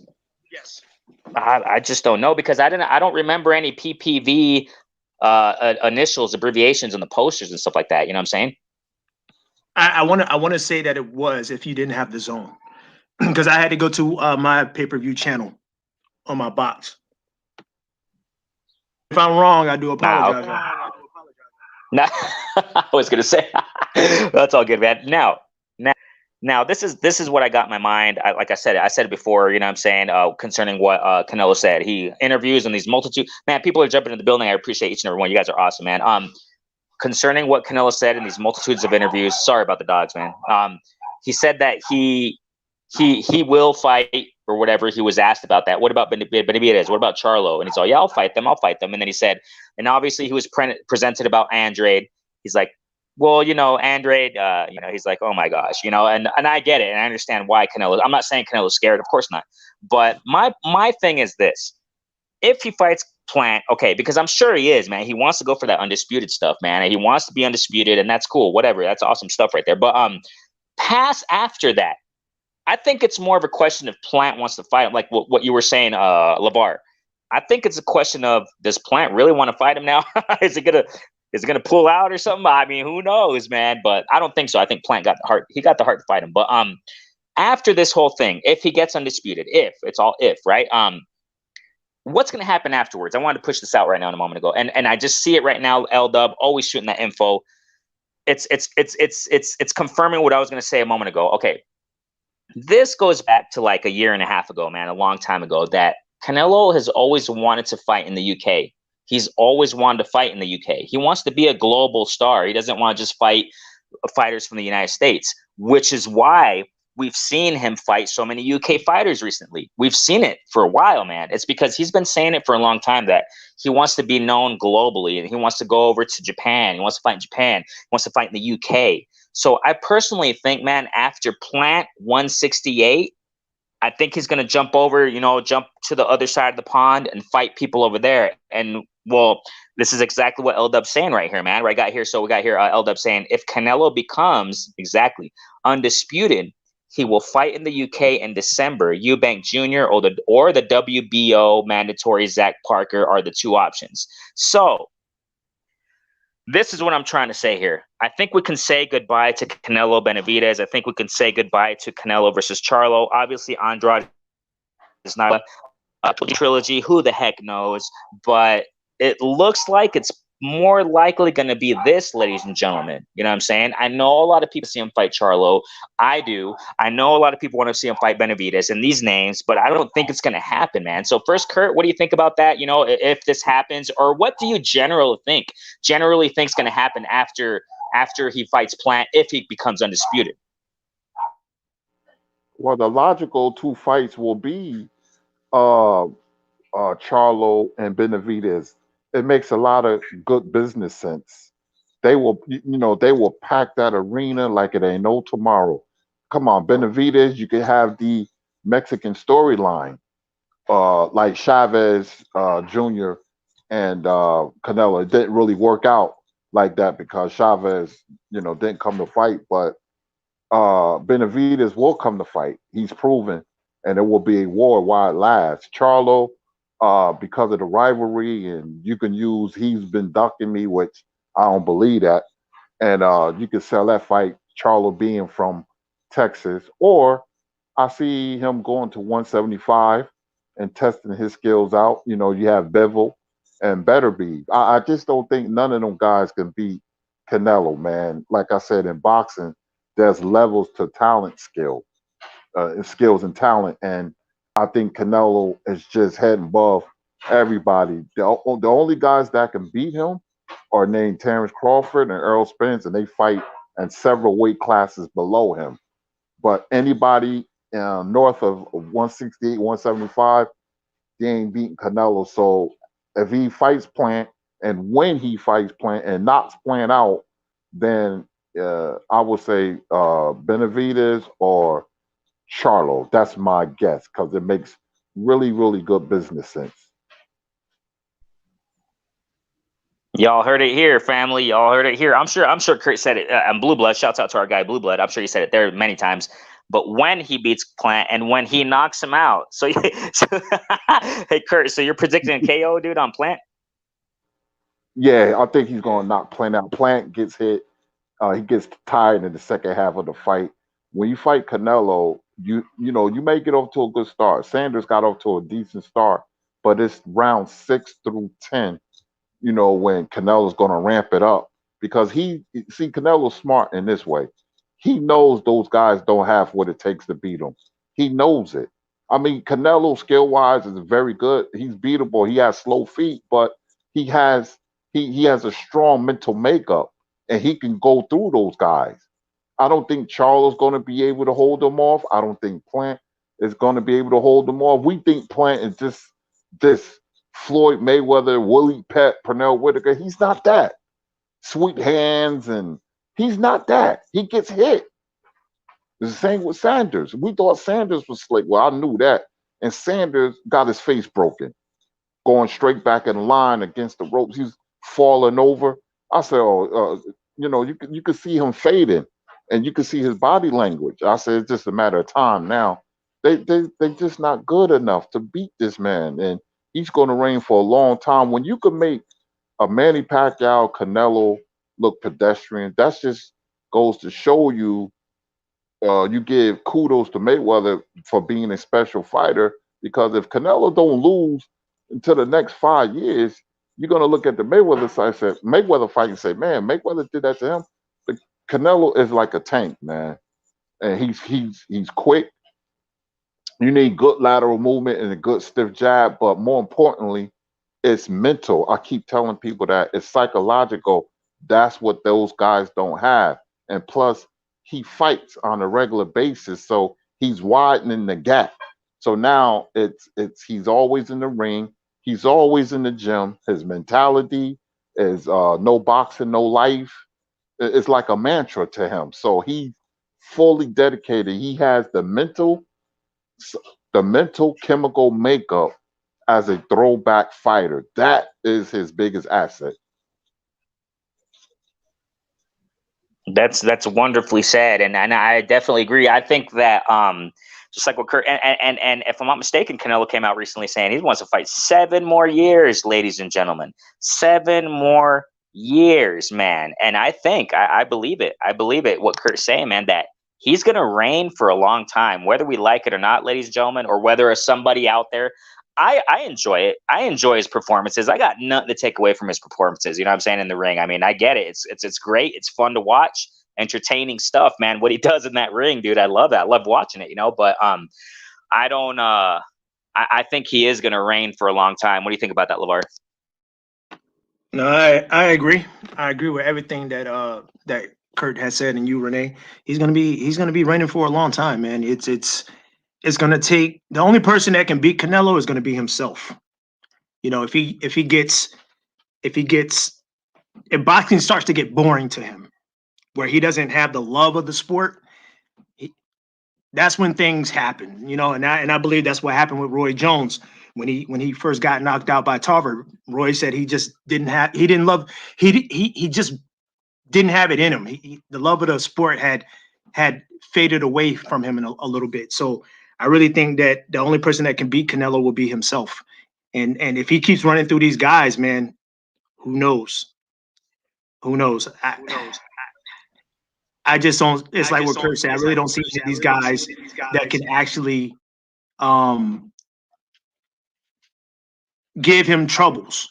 I just don't know, because I don't remember any PPV initials, abbreviations on the posters and stuff like that. You know what I'm saying? I want to say that it was if you didn't have the zone, because I had to go to my pay-per-view channel on my box. If I'm wrong, I do apologize. Nah, I was gonna say that's all good, man. Now, this is what I got in my mind. Like I said it before. You know what I'm saying, concerning what Canelo said. He interviews in these multitude. Man, people are jumping in the building. I appreciate each and every one. You guys are awesome, man. Concerning what Canelo said in these multitudes of interviews. Sorry about the dogs, man. He said that he will fight or whatever. He was asked about that. What about Benavidez? What about Charlo? And he's all, yeah, I'll fight them. And then he said, and obviously he was presented about Andrade. He's like, well, you know, Andrade, you know, he's like, oh my gosh, you know, and I get it, and I understand why Canelo. I'm not saying Canelo's scared, of course not. But my thing is this: if he fights Plant, okay, because I'm sure he is, man. He wants to go for that undisputed stuff, man. And he wants to be undisputed, and that's cool, whatever. That's awesome stuff right there. But pass after that, I think it's more of a question if Plant wants to fight him, like what you were saying, Lavar. I think it's a question of, does Plant really want to fight him now? Is it gonna pull out or something? I mean, who knows, man? But I don't think so. I think Plant got the heart. He got the heart to fight him. But after this whole thing, if he gets undisputed, if it's all if, right? What's gonna happen afterwards? I wanted to push this out right now a moment ago, and I just see it right now. L-Dub always shooting that info. It's confirming what I was gonna say a moment ago. Okay, this goes back to like a year and a half ago, man, a long time ago, that Canelo has always wanted to fight in the UK. He's always wanted to fight in the UK. He wants to be a global star. He doesn't want to just fight fighters from the United States, which is why we've seen him fight so many UK fighters recently. We've seen it for a while, man. It's because he's been saying it for a long time that he wants to be known globally, and he wants to go over to Japan. He wants to fight in Japan. He wants to fight in the UK. So I personally think, man, after Plant 168, I think he's going to jump over, you know, jump to the other side of the pond and fight people over there. And, well, this is exactly what L-Dub's saying right here, man. Right, we got here L-Dub saying, if Canelo becomes, exactly, undisputed, he will fight in the UK in December. Eubank Jr. or the WBO mandatory Zach Parker are the two options. So this is what I'm trying to say here. I think we can say goodbye to Canelo Benavidez. I think we can say goodbye to Canelo versus Charlo. Obviously, Andrade is not a trilogy. Who the heck knows? But it looks like it's more likely going to be this, ladies and gentlemen. You know what I'm saying? I know a lot of people see him fight Charlo. I do. I know a lot of people want to see him fight Benavidez and these names, but I don't think it's going to happen, man. So first, Kurt, what do you think about that? You know, if this happens, or what do you generally think is going to happen after he fights Plant, if he becomes undisputed? Well, the logical 2 fights will be Charlo and Benavidez. It makes a lot of good business sense. They will pack that arena like it ain't no tomorrow. Come on, Benavidez, you could have the Mexican storyline, like Chavez Jr. and Canelo. It didn't really work out like that because Chavez, didn't come to fight. But Benavidez will come to fight. He's proven, and it will be a war while it lasts. Charlo, because of the rivalry, and you can use he's been ducking me, which I don't believe that. And you can sell that fight, Charlo being from Texas, or I see him going to 175 and testing his skills out. You know, you have Bevel and Betterby. I just don't think none of them guys can beat Canelo, man. Like I said, in boxing, there's levels to talent skills and talent. And I think Canelo is just head above everybody. The only guys that can beat him are named Terrence Crawford and Earl Spence, and they fight in several weight classes below him. But anybody north of 168, 175, they ain't beating Canelo. So if he fights Plant and when he fights Plant and knocks Plant out, then I would say Benavidez or Charlo. That's my guess because it makes really, really good business sense. Y'all heard it here, family. Y'all heard it here. I'm sure Kurt said it. And Blue Blood, shouts out to our guy Blue Blood. I'm sure he said it there many times. But when he beats Plant and when he knocks him out, so, hey Kurt, so you're predicting a KO, dude, on Plant? Yeah, I think he's gonna knock Plant out. Plant gets hit. He gets tired in the second half of the fight. When you fight Canelo, you may get off to a good start. Sanders got off to a decent start, but it's round 6 through 10. When Canelo's going to ramp it up because Canelo's smart in this way. He knows those guys don't have what it takes to beat him. He knows it. I mean, Canelo skill wise is very good. He's beatable. He has slow feet, but he has he has a strong mental makeup and he can go through those guys. I don't think Charles going to be able to hold them off. I don't think Plant is going to be able to hold them off. We think Plant is just this Floyd Mayweather, Willie Pett, Pernell Whitaker. He's not that. Sweet hands, and he's not that. He gets hit. It's the same with Sanders. We thought Sanders was slick. Well, I knew that. And Sanders got his face broken, going straight back in line against the ropes. He's falling over. I said, you could see him fading, and you could see his body language. I said, it's just a matter of time now. They just not good enough to beat this man, and he's going to reign for a long time. When you can make a Manny Pacquiao, Canelo look pedestrian, that just goes to show you. You give kudos to Mayweather for being a special fighter because if Canelo don't lose until the next 5 years, you're going to look at the Mayweather side, Mayweather fight, and say, man, Mayweather did that to him. But Canelo is like a tank, man, and he's quick. You need good lateral movement and a good stiff jab, but more importantly, it's mental. I keep telling people that it's psychological. That's what those guys don't have. And plus, he fights on a regular basis, so he's widening the gap. So now it's he's always in the ring, he's always in the gym. His mentality is no boxing, no life. It's like a mantra to him. So he's fully dedicated. He has the mental chemical makeup as a throwback fighter. That is his biggest asset. That's wonderfully said, and I definitely agree. I think that just like what Kurt and if I'm not mistaken, Canelo came out recently saying he wants to fight 7 more years, ladies and gentlemen, 7 more years, man. And I think I believe it. I believe it. What Kurt's saying, man, that he's gonna reign for a long time, whether we like it or not, ladies and gentlemen, or whether there's somebody out there. I enjoy it. I enjoy his performances. I got nothing to take away from his performances. You know what I'm saying, in the ring. I mean, I get it. It's great. It's fun to watch. Entertaining stuff, man. What he does in that ring, dude. I love that. I love watching it, But I don't I think he is gonna reign for a long time. What do you think about that, Lavar? No, I agree. I agree with everything that Kurt has said, and you, Renee. He's gonna be reigning for a long time, man. It's gonna take, the only person that can beat Canelo is gonna be himself. If boxing starts to get boring to him, where he doesn't have the love of the sport, that's when things happen. And I believe that's what happened with Roy Jones when he first got knocked out by Tarver. Roy said he just didn't have he just didn't have it in him. The love of the sport had had faded away from him in a little bit. So I really think that the only person that can beat Canelo will be himself. And if he keeps running through these guys, man, who knows? Who knows? I just don't. It's like what Kurt said. I really don't see any of these guys that can actually give him troubles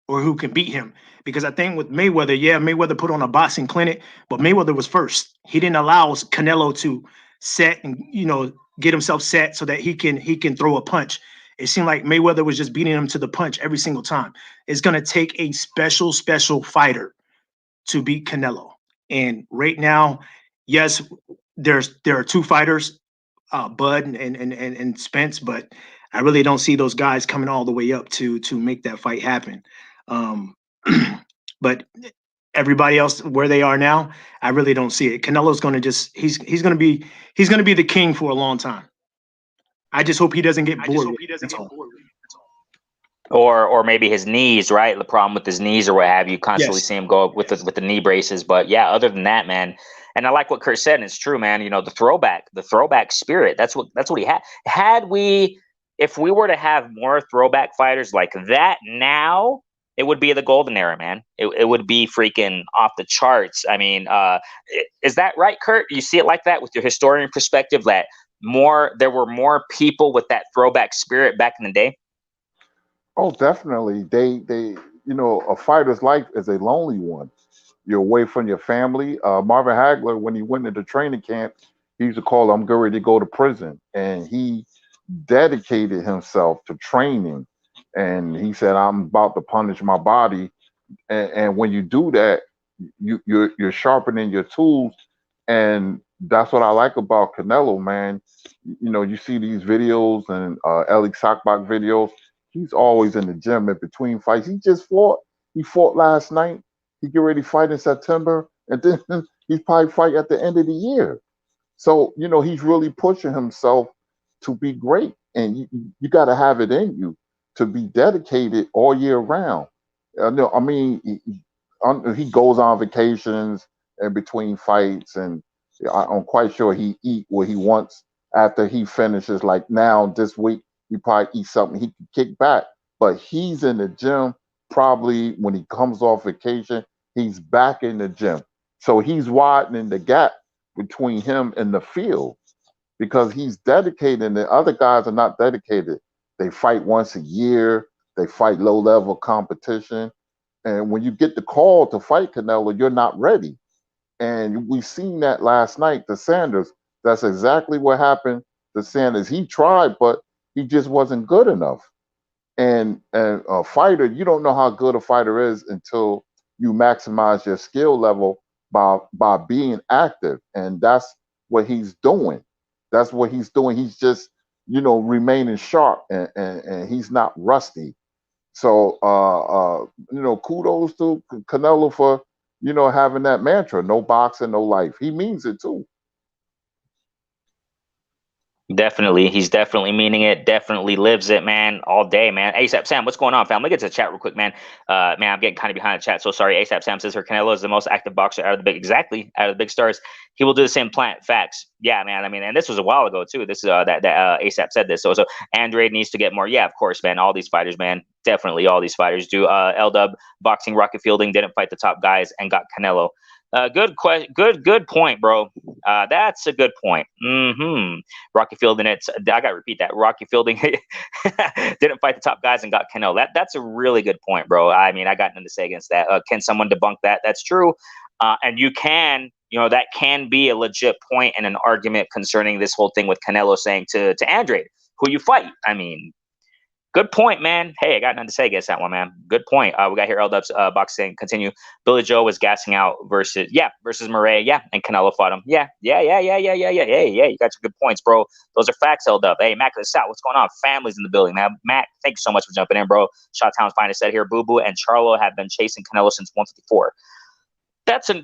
or who can beat him. Because I think with Mayweather, yeah, Mayweather put on a boxing clinic, but Mayweather was first. He didn't allow Canelo to set and get himself set so that he can throw a punch. It seemed like Mayweather was just beating him to the punch every single time. It's gonna take a special fighter to beat Canelo. And right now, yes, there are two fighters, Bud and Spence, but I really don't see those guys coming all the way up to make that fight happen. But everybody else where they are now, I really don't see it. Canelo's going to just he's going to be the king for a long time. I just hope he doesn't get bored. Or maybe his knees, right? The problem with his knees or what have you, constantly see him go up with the knee braces. But yeah, other than that, man, and I like what Kurt said, and it's true, man. The throwback spirit. That's what he had. If we were to have more throwback fighters like that now, it would be the golden era, man. It would be freaking off the charts. I mean, is that right, Kurt? You see it like that with your historian perspective, that there were more people with that throwback spirit back in the day? Oh, definitely. They a fighter's life is a lonely one. You're away from your family. Marvin Hagler, when he went into training camp, he used to call, "I'm getting ready to go to prison," and he dedicated himself to training. And he said, "I'm about to punish my body." And when you do that, you're sharpening your tools, and that's what I like about Canelo, man. You see these videos and Ellie Sockbach videos. He's always in the gym in between fights. He just fought. He fought last night. He get ready to fight in September, and then he's probably fight at the end of the year. So he's really pushing himself to be great, and you got to have it in you to be dedicated all year round. No, I mean, he goes on vacations in between fights, and I'm quite sure he eat what he wants after he finishes. Like now, this week, he probably eat something he can kick back. But he's in the gym probably when he comes off vacation. He's back in the gym, so he's widening the gap between him and the field because he's dedicated, and the other guys are not dedicated. They fight once a year. They fight low-level competition. And when you get the call to fight Canelo, you're not ready. And we seen that last night to Sanders. That's exactly what happened to Sanders. He tried, but he just wasn't good enough. And a fighter, you don't know how good a fighter is until you maximize your skill level by being active. And that's what he's doing. That's what he's doing. He's just, remaining sharp, and he's not rusty. So, kudos to Canelo for, having that mantra, no boxing, no life. He means it too. Definitely. He's definitely meaning it. Definitely lives it, man, all day, man. ASAP Sam, what's going on, fam? Let me get to the chat real quick, man. Man, I'm getting kind of behind the chat, so sorry. ASAP Sam says her Canelo is the most active boxer out of the big stars. He will do the same plant. Facts. Yeah, man. I mean, and this was a while ago too. This is that ASAP said this. So Andrade needs to get more. Yeah, of course, man. All these fighters, man. Definitely all these fighters do. L-Dub boxing, Rocket Fielding didn't fight the top guys and got Canelo. Good point, bro. That's a good point. Rocky Fielding, I gotta repeat that. Rocky Fielding didn't fight the top guys and got Canelo. That's a really good point, bro. I mean, I got nothing to say against that. Can someone debunk that? That's true. And you can, that can be a legit point and an argument concerning this whole thing with Canelo saying to Andrade, who you fight. I mean, good point, man. Hey, I got nothing to say against that one, man. Good point. We got here L-Dub's boxing. Continue. Billy Joe was gassing out versus Murray. Yeah, and Canelo fought him. Yeah. Hey, you got some good points, bro. Those are facts, L-Dub. Hey, Mac of the South, what's going on? Family's in the building, man. Mac, thank you so much for jumping in, bro. Shot-Town's finest said here, Boo Boo and Charlo have been chasing Canelo since 154.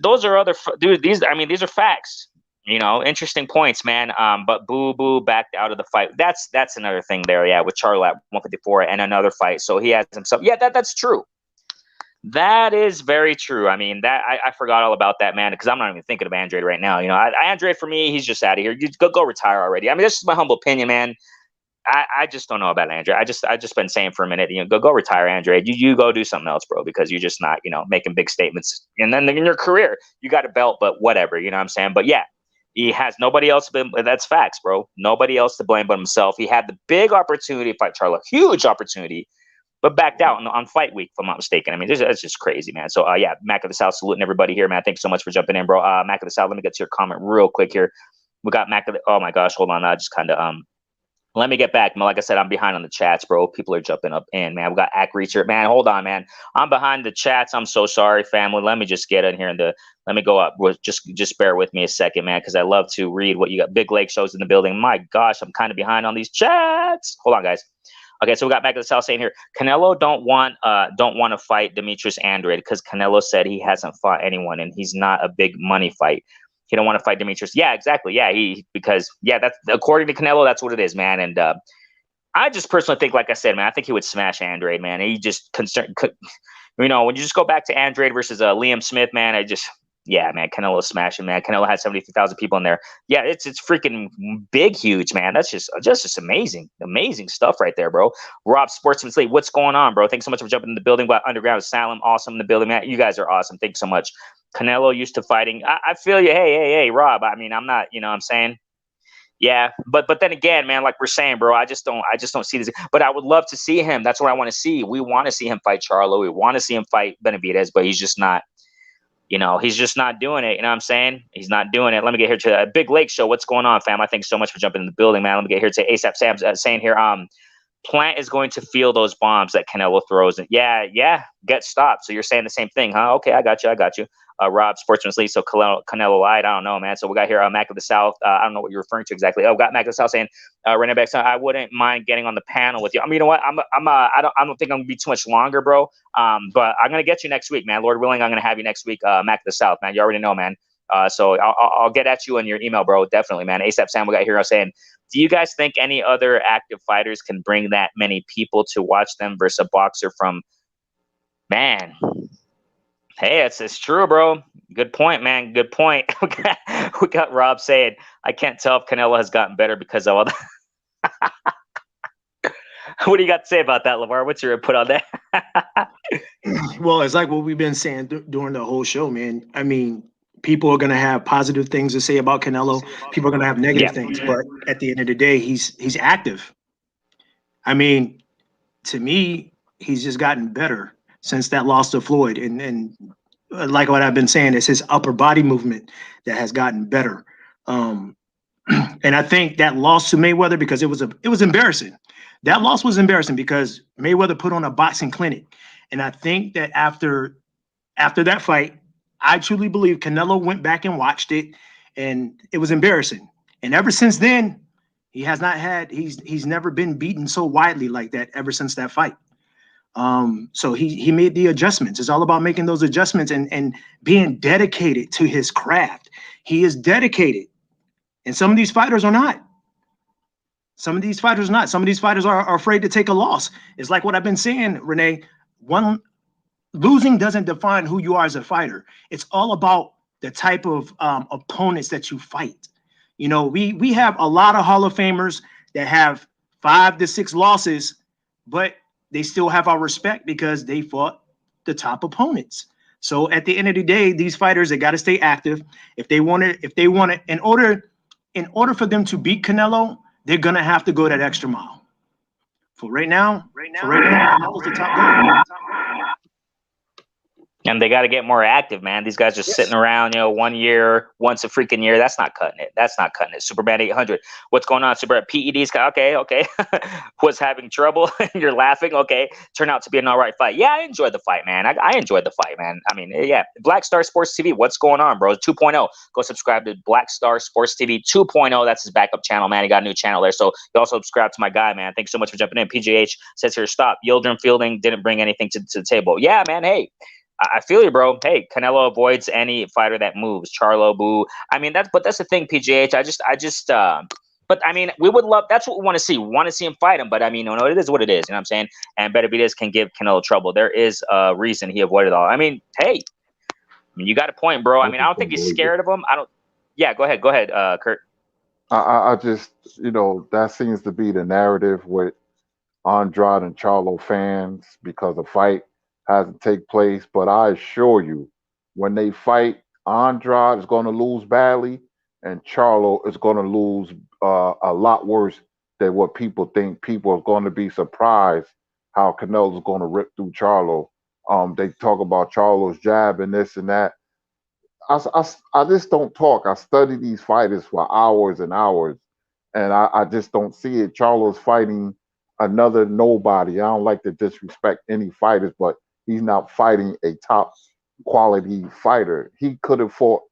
Those are other dude. These are facts. Interesting points, man. But Boo Boo backed out of the fight. That's another thing there, yeah, with Charlo at 154 and another fight. So he has himself. Yeah, that's true. That is very true. I mean, that I forgot all about that, man, because I'm not even thinking of Andrade right now. You know, Andrade for me, he's just out of here. You go retire already. I mean, this is my humble opinion, man. I just don't know about Andrade. I just been saying for a minute, you know, go retire, Andrade. You go do something else, bro, because you're just not, you know, making big statements. And then in your career, you got a belt, but whatever, you know what I'm saying? But yeah, he has nobody else been. That's facts, bro. Nobody else to blame but himself. He had the big opportunity to fight Charlo, huge opportunity, but backed out on fight week, if I'm not mistaken. I mean, that's just crazy, man. So yeah, Mac of the South, saluting everybody here, man. Thanks so much for jumping in, bro. Mac of the South, let me get to your comment real quick here. We got Mac of the. Oh my gosh, hold on. I just kind of let me get back. Like I said, I'm behind on the chats, bro. People are jumping up in, man. We got Ack Reacher. Man, hold on, man. I'm behind the chats. I'm so sorry, family. Let me just get in here let me go up. Just bear with me a second, man, because I love to read what you got. Big Lake shows in the building. My gosh, I'm kind of behind on these chats. Hold on, guys. Okay, so we got back to the South saying here, Canelo don't want to fight Demetrius Andrade because Canelo said he hasn't fought anyone and he's not a big money fight. He don't want to fight Demetrius. Yeah, exactly. Yeah, because that's according to Canelo, that's what it is, man. And I just personally think, like I said, man, I think he would smash Andrade, man. He just you know, when you just go back to Andrade versus Liam Smith, man, yeah, man, Canelo smashing, man. Canelo had 73,000 people in there. Yeah, it's freaking big, huge, man. That's just amazing, amazing stuff right there, bro. Rob Sportsman Sleep, what's going on, bro? Thanks so much for jumping in the building. Got Underground Asylum, awesome in the building, man. You guys are awesome. Thanks so much. Canelo used to fighting. I feel you. Hey, Rob. I mean, I'm not, you know what I'm saying? Yeah, but then again, man, like we're saying, bro, I just don't see this. But I would love to see him. That's what I want to see. We want to see him fight Charlo. We want to see him fight Benavidez, but he's just not. You know, he's just not doing it. You know what I'm saying? He's not doing it. Let me get here to Big Lake Show. What's going on, fam? I thank so much for jumping in the building, man. Let me get here to ASAP Sam's saying here, Plant is going to feel those bombs that Canelo throws. And yeah, get stopped. So you're saying the same thing, huh? Okay, I got you. Rob Sportsman's League. So Canelo lied. I don't know, man. So we got here Mac of the South. I don't know what you're referring to exactly. Oh, got Mac of the South saying, Renee Beck, I wouldn't mind getting on the panel with you. I mean, you know what? I don't think I'm gonna be too much longer, bro. But I'm gonna get you next week, man. Lord willing, I'm gonna have you next week, Mac of the South, man. You already know, man. So I'll get at you in your email, bro. Definitely, man. ASAP Sam, we got here saying, do you guys think any other active fighters can bring that many people to watch them versus a boxer from, man? Hey, it's true, bro. Good point, man. Good point. We got Rob saying, I can't tell if Canelo has gotten better because of all that. What do you got to say about that, Lavar? What's your input on that? Well, it's like what we've been saying during the whole show, man. I mean, people are going to have positive things to say about Canelo. People are going to have negative things, but at the end of the day, he's active. I mean, to me, he's just gotten better since that loss to Floyd. And like what I've been saying, it's his upper body movement that has gotten better. And I think that loss to Mayweather, because it was embarrassing. That loss was embarrassing because Mayweather put on a boxing clinic. And I think that after that fight, I truly believe Canelo went back and watched it, and it was embarrassing. And ever since then, he's never been beaten so widely like that ever since that fight. So he made the adjustments. It's all about making those adjustments and being dedicated to his craft. He is dedicated. And some of these fighters are not. Some of these fighters are not. Some of these fighters are afraid to take a loss. It's like what I've been saying, Renee. Losing doesn't define who you are as a fighter. It's all about the type of opponents that you fight. You know, we have a lot of Hall of Famers that have 5 to 6 losses, but they still have our respect because they fought the top opponents. So at the end of the day, these fighters, they got to stay active. If they want to, in order for them to beat Canelo, they're gonna have to go that extra mile. For right now, Canelo's the top guy. And they got to get more active, man. These guys just sitting around, you know, 1 year, once a freaking year. That's not cutting it. Superman 800. What's going on, Super? PED's okay. Was having trouble. You're laughing. Okay. Turned out to be an all right fight. Yeah, I enjoyed the fight, man. I enjoyed the fight, man. I mean, yeah. Black Star Sports TV. What's going on, bro? 2.0. Go subscribe to Black Star Sports TV 2.0. That's his backup channel, man. He got a new channel there. So you also subscribe to my guy, man. Thanks so much for jumping in. PGH says here, stop. Yildirim Fielding didn't bring anything to the table. Yeah, man. Hey. I feel you, bro. Hey, Canelo avoids any fighter that moves. Charlo, boo. I mean, that's the thing, PGH. But I mean, we would love. That's what we want to see. We want to see him fight him. But I mean, no, it is what it is. You know what I'm saying? And Benavidez can give Canelo trouble. There is a reason he avoided all. I mean, hey, you got a point, bro. I mean, I don't think he's scared of him. I don't. Yeah, go ahead, Kurt. I just, that seems to be the narrative with Andrade and Charlo fans because the fight hasn't take place. But I assure you, when they fight, Andrade is going to lose badly, and Charlo is going to lose a lot worse than what people think. People are going to be surprised how Canelo is going to rip through Charlo. They talk about Charlo's jab and this and that. I just don't talk. I study these fighters for hours and hours, and I just don't see it. Charlo's fighting another nobody. I don't like to disrespect any fighters, but he's not fighting a top quality fighter. He could have fought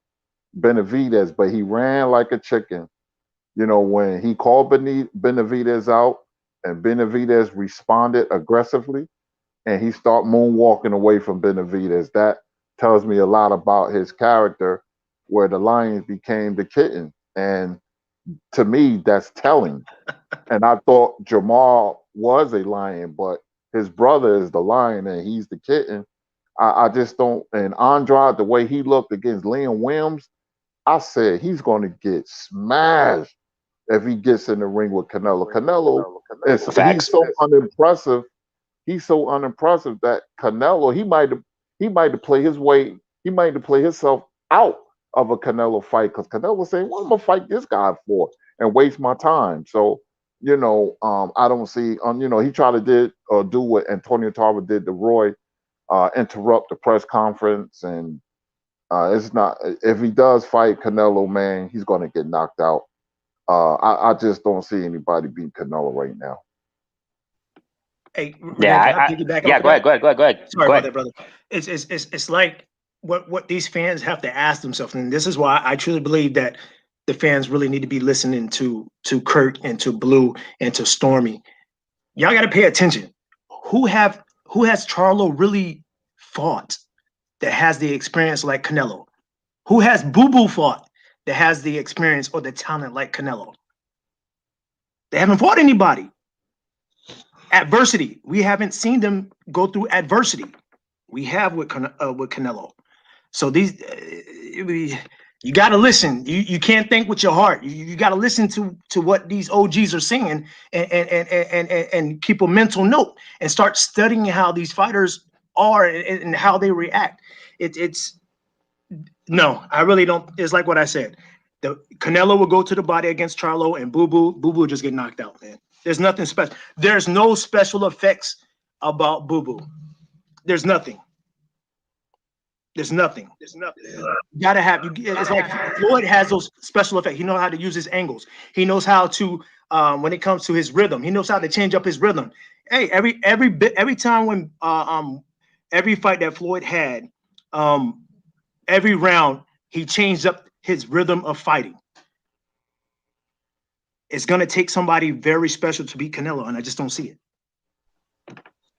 Benavidez, but he ran like a chicken. When he called Benavidez out and Benavidez responded aggressively and he started moonwalking away from Benavidez, that tells me a lot about his character, where the lion became the kitten. And to me, that's telling. And I thought Jamal was a lion, but his brother is the lion and he's the kitten. I just don't. And Andrade, the way he looked against Liam Williams, I said he's going to get smashed if he gets in the ring with Canelo. Canelo he's so unimpressive. He's so unimpressive that Canelo, he might have played his way. He might have played himself out of a Canelo fight because Canelo saying, "What am I gonna fight this guy for and waste my time?" So I don't see. He tried to do what Antonio Tarver did to Roy, interrupt the press conference, and it's not. If he does fight Canelo, man, he's going to get knocked out. I just don't see anybody beat Canelo right now. Hey, Yeah, go ahead. Sorry about that, brother. It's like what these fans have to ask themselves, and this is why I truly believe that the fans really need to be listening to Kurt and to Blue and to Stormy. Y'all got to pay attention. Who has Charlo really fought that has the experience like Canelo? Who has Boo Boo fought that has the experience or the talent like Canelo? They haven't fought anybody. Adversity. We haven't seen them go through adversity. We have with Canelo. So these, you got to listen. You can't think with your heart. You got to listen to what these OGs are saying and keep a mental note and start studying how these fighters are and how they react. It's no, I really don't. It's like what I said. The Canelo will go to the body against Charlo, and Boo Boo just get knocked out, man. There's nothing special. There's no special effects about Boo Boo. There's nothing. There's nothing. You gotta have. It's like Floyd has those special effects. He knows how to use his angles. He knows how to, when it comes to his rhythm, he knows how to change up his rhythm. Hey, every time when every fight that Floyd had, every round he changed up his rhythm of fighting. It's gonna take somebody very special to beat Canelo, and I just don't see it.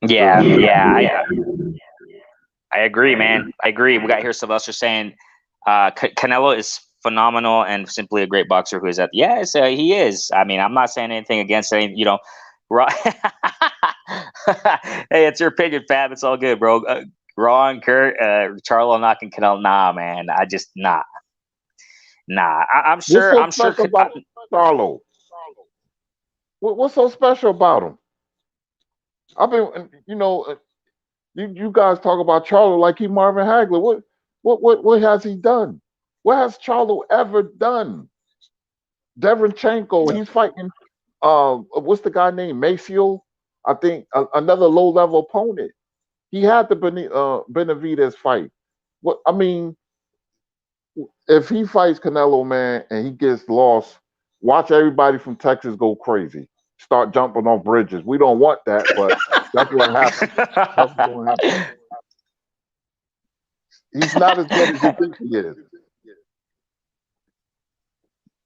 Yeah. I agree, man. I agree. We got here Sylvester saying Canelo is phenomenal and simply a great boxer who is at. Yes, he is. I mean, I'm not saying anything against any, Raw. Hey, it's your opinion, Fab. It's all good, bro. Raw and Kurt, Charlo knocking Canelo. Nah, man. I just nah. I'm sure. About Charlo. What's so special about him? I've been, you guys talk about Charlo like he Marvin Hagler. What has he done? What has Charlo ever done? Devonchenko, he's fighting. What's the guy named Maceo? I think another low level opponent. He had the Benavidez fight. If he fights Canelo, man, and he gets lost, watch everybody from Texas go crazy. Start jumping off bridges. We don't want that, but that's what happens. He's not as good as you think he is.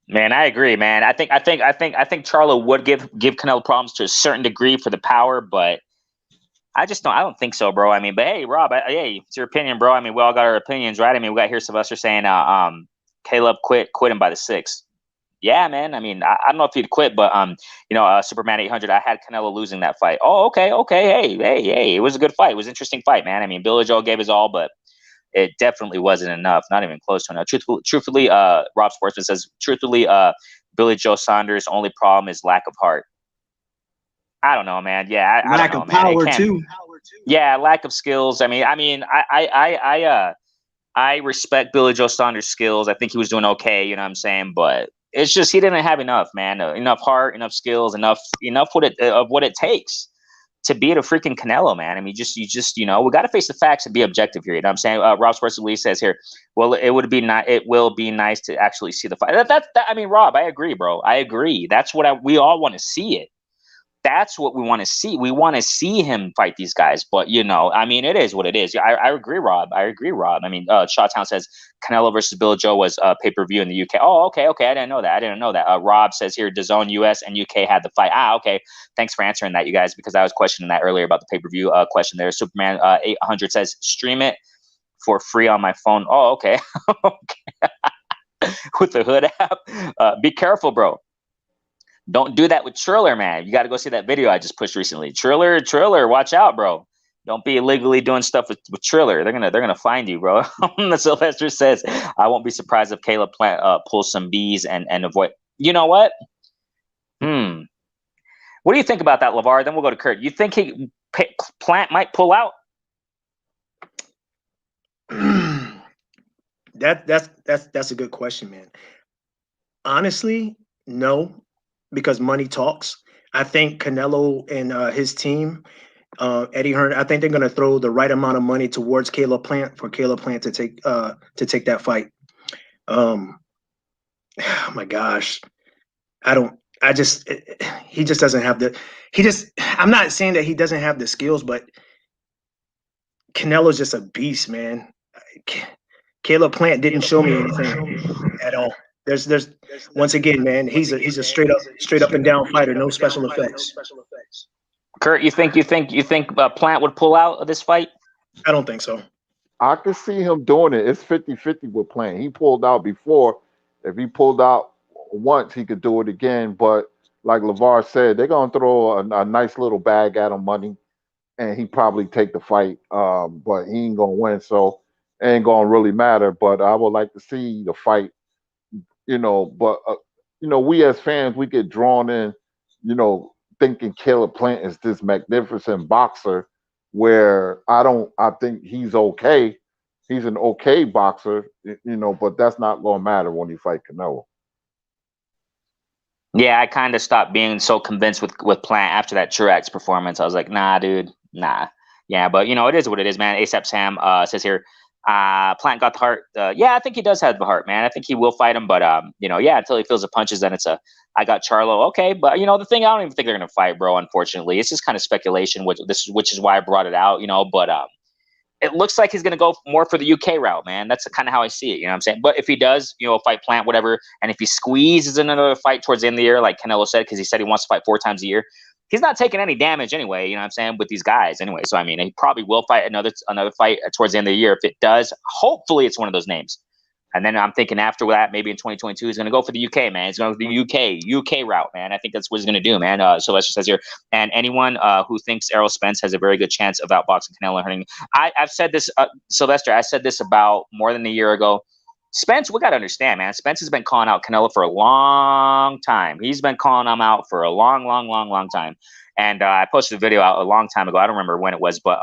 Man, I agree, man. I think Charlo would give Canelo problems to a certain degree for the power, but I don't think so, bro. I mean, but hey, Rob, hey, it's your opinion, bro. I mean, we all got our opinions, right? I mean, we got here Sylvester saying Caleb quit him by the 6th. Yeah, man. I mean, I don't know if he'd quit, but Superman 800. I had Canelo losing that fight. Oh, okay. Hey. It was a good fight. It was an interesting fight, man. I mean, Billy Joe gave his all, but it definitely wasn't enough. Not even close to enough. Truthfully, Rob Sportsman says, truthfully, Billy Joe Saunders' only problem is lack of heart. I don't know, man. Yeah, I don't Lack know, of man. It power can't. too. Yeah, lack of skills. I respect Billy Joe Saunders' skills. I think he was doing okay. You know what I'm saying? But it's just he didn't have enough, man. Enough heart, enough skills, enough of what it takes to beat a freaking Canelo, man. I mean, we got to face the facts and be objective here. You know what I'm saying? Rob Sports Lee says here, well, it will be nice to actually see the fight. I mean, Rob, I agree, bro. I agree. That's what we all want to see it. That's what we want to see. We want to see him fight these guys. But, I mean, it is what it is. I agree, Rob. I mean, Shawtown says Canelo versus Bill Joe was pay-per-view in the UK. Oh, okay. I didn't know that. Rob says here, DAZN US and UK had the fight. Okay. Thanks for answering that, you guys, because I was questioning that earlier about the pay-per-view question there. Superman 800 says, stream it for free on my phone. Oh, okay. With the Hood app. Be careful, bro. Don't do that with Triller, man. You got to go see that video I just pushed recently. Triller, watch out, bro. Don't be illegally doing stuff with Triller. They're gonna find you, bro. Sylvester says, I won't be surprised if Caleb Plant pulls some B's and avoid. You know what? What do you think about that, Lavar? Then we'll go to Kurt. You think Plant might pull out? That's a good question, man. Honestly, no, because money talks. I think Canelo and his team, Eddie Hearn, I think they're going to throw the right amount of money towards Caleb Plant for Caleb Plant to take that fight. Oh my gosh, he just doesn't have I'm not saying that he doesn't have the skills, but Canelo's just a beast, man. Caleb Plant didn't show me anything at all. There's once again, man, he's a straight up and down fighter, no special effects. Kurt, you think Plant would pull out of this fight? I don't think so. I can see him doing it. It's 50-50 with Plant. He pulled out before. If he pulled out once, he could do it again. But like Lavar said, they're gonna throw a nice little bag at him, money, and he probably take the fight. But he ain't gonna win, so it ain't gonna really matter. But I would like to see the fight. But we as fans, we get drawn in, thinking Caleb Plant is this magnificent boxer, where I think he's okay. He's an okay boxer, but that's not gonna matter when you fight Canelo. Yeah, I kind of stopped being so convinced with Plant after that Truax performance. I was like, nah, dude, nah. Yeah, but it is what it is, man. ASAP Sam says here, Plant got the heart. Yeah, I think he does have the heart, man. I think he will fight him, but until he feels the punches, then it's I got Charlo. Okay, but the thing, I don't even think they're gonna fight, bro. Unfortunately, it's just kind of speculation, which is why I brought it out, But it looks like he's gonna go more for the UK route, man. That's kind of how I see it. You know what I'm saying? But if he does, fight Plant, whatever, and if he squeezes in another fight towards the end of the year, like Canelo said, because he said he wants to fight 4 times a year, he's not taking any damage anyway, you know what I'm saying, with these guys anyway. So, I mean, he probably will fight another fight towards the end of the year. If it does, hopefully it's one of those names. And then I'm thinking after that, maybe in 2022, he's going to go for the UK, man. He's going for the UK route, man. I think that's what he's going to do, man. Sylvester says here, and anyone who thinks Errol Spence has a very good chance of outboxing Canelo and hurting. I've said this, Sylvester, I said this about more than a year ago. Spence, we got to understand, man. Spence has been calling out Canelo for a long time. He's been calling him out for a long time. And I posted a video out a long time ago. I don't remember when it was, but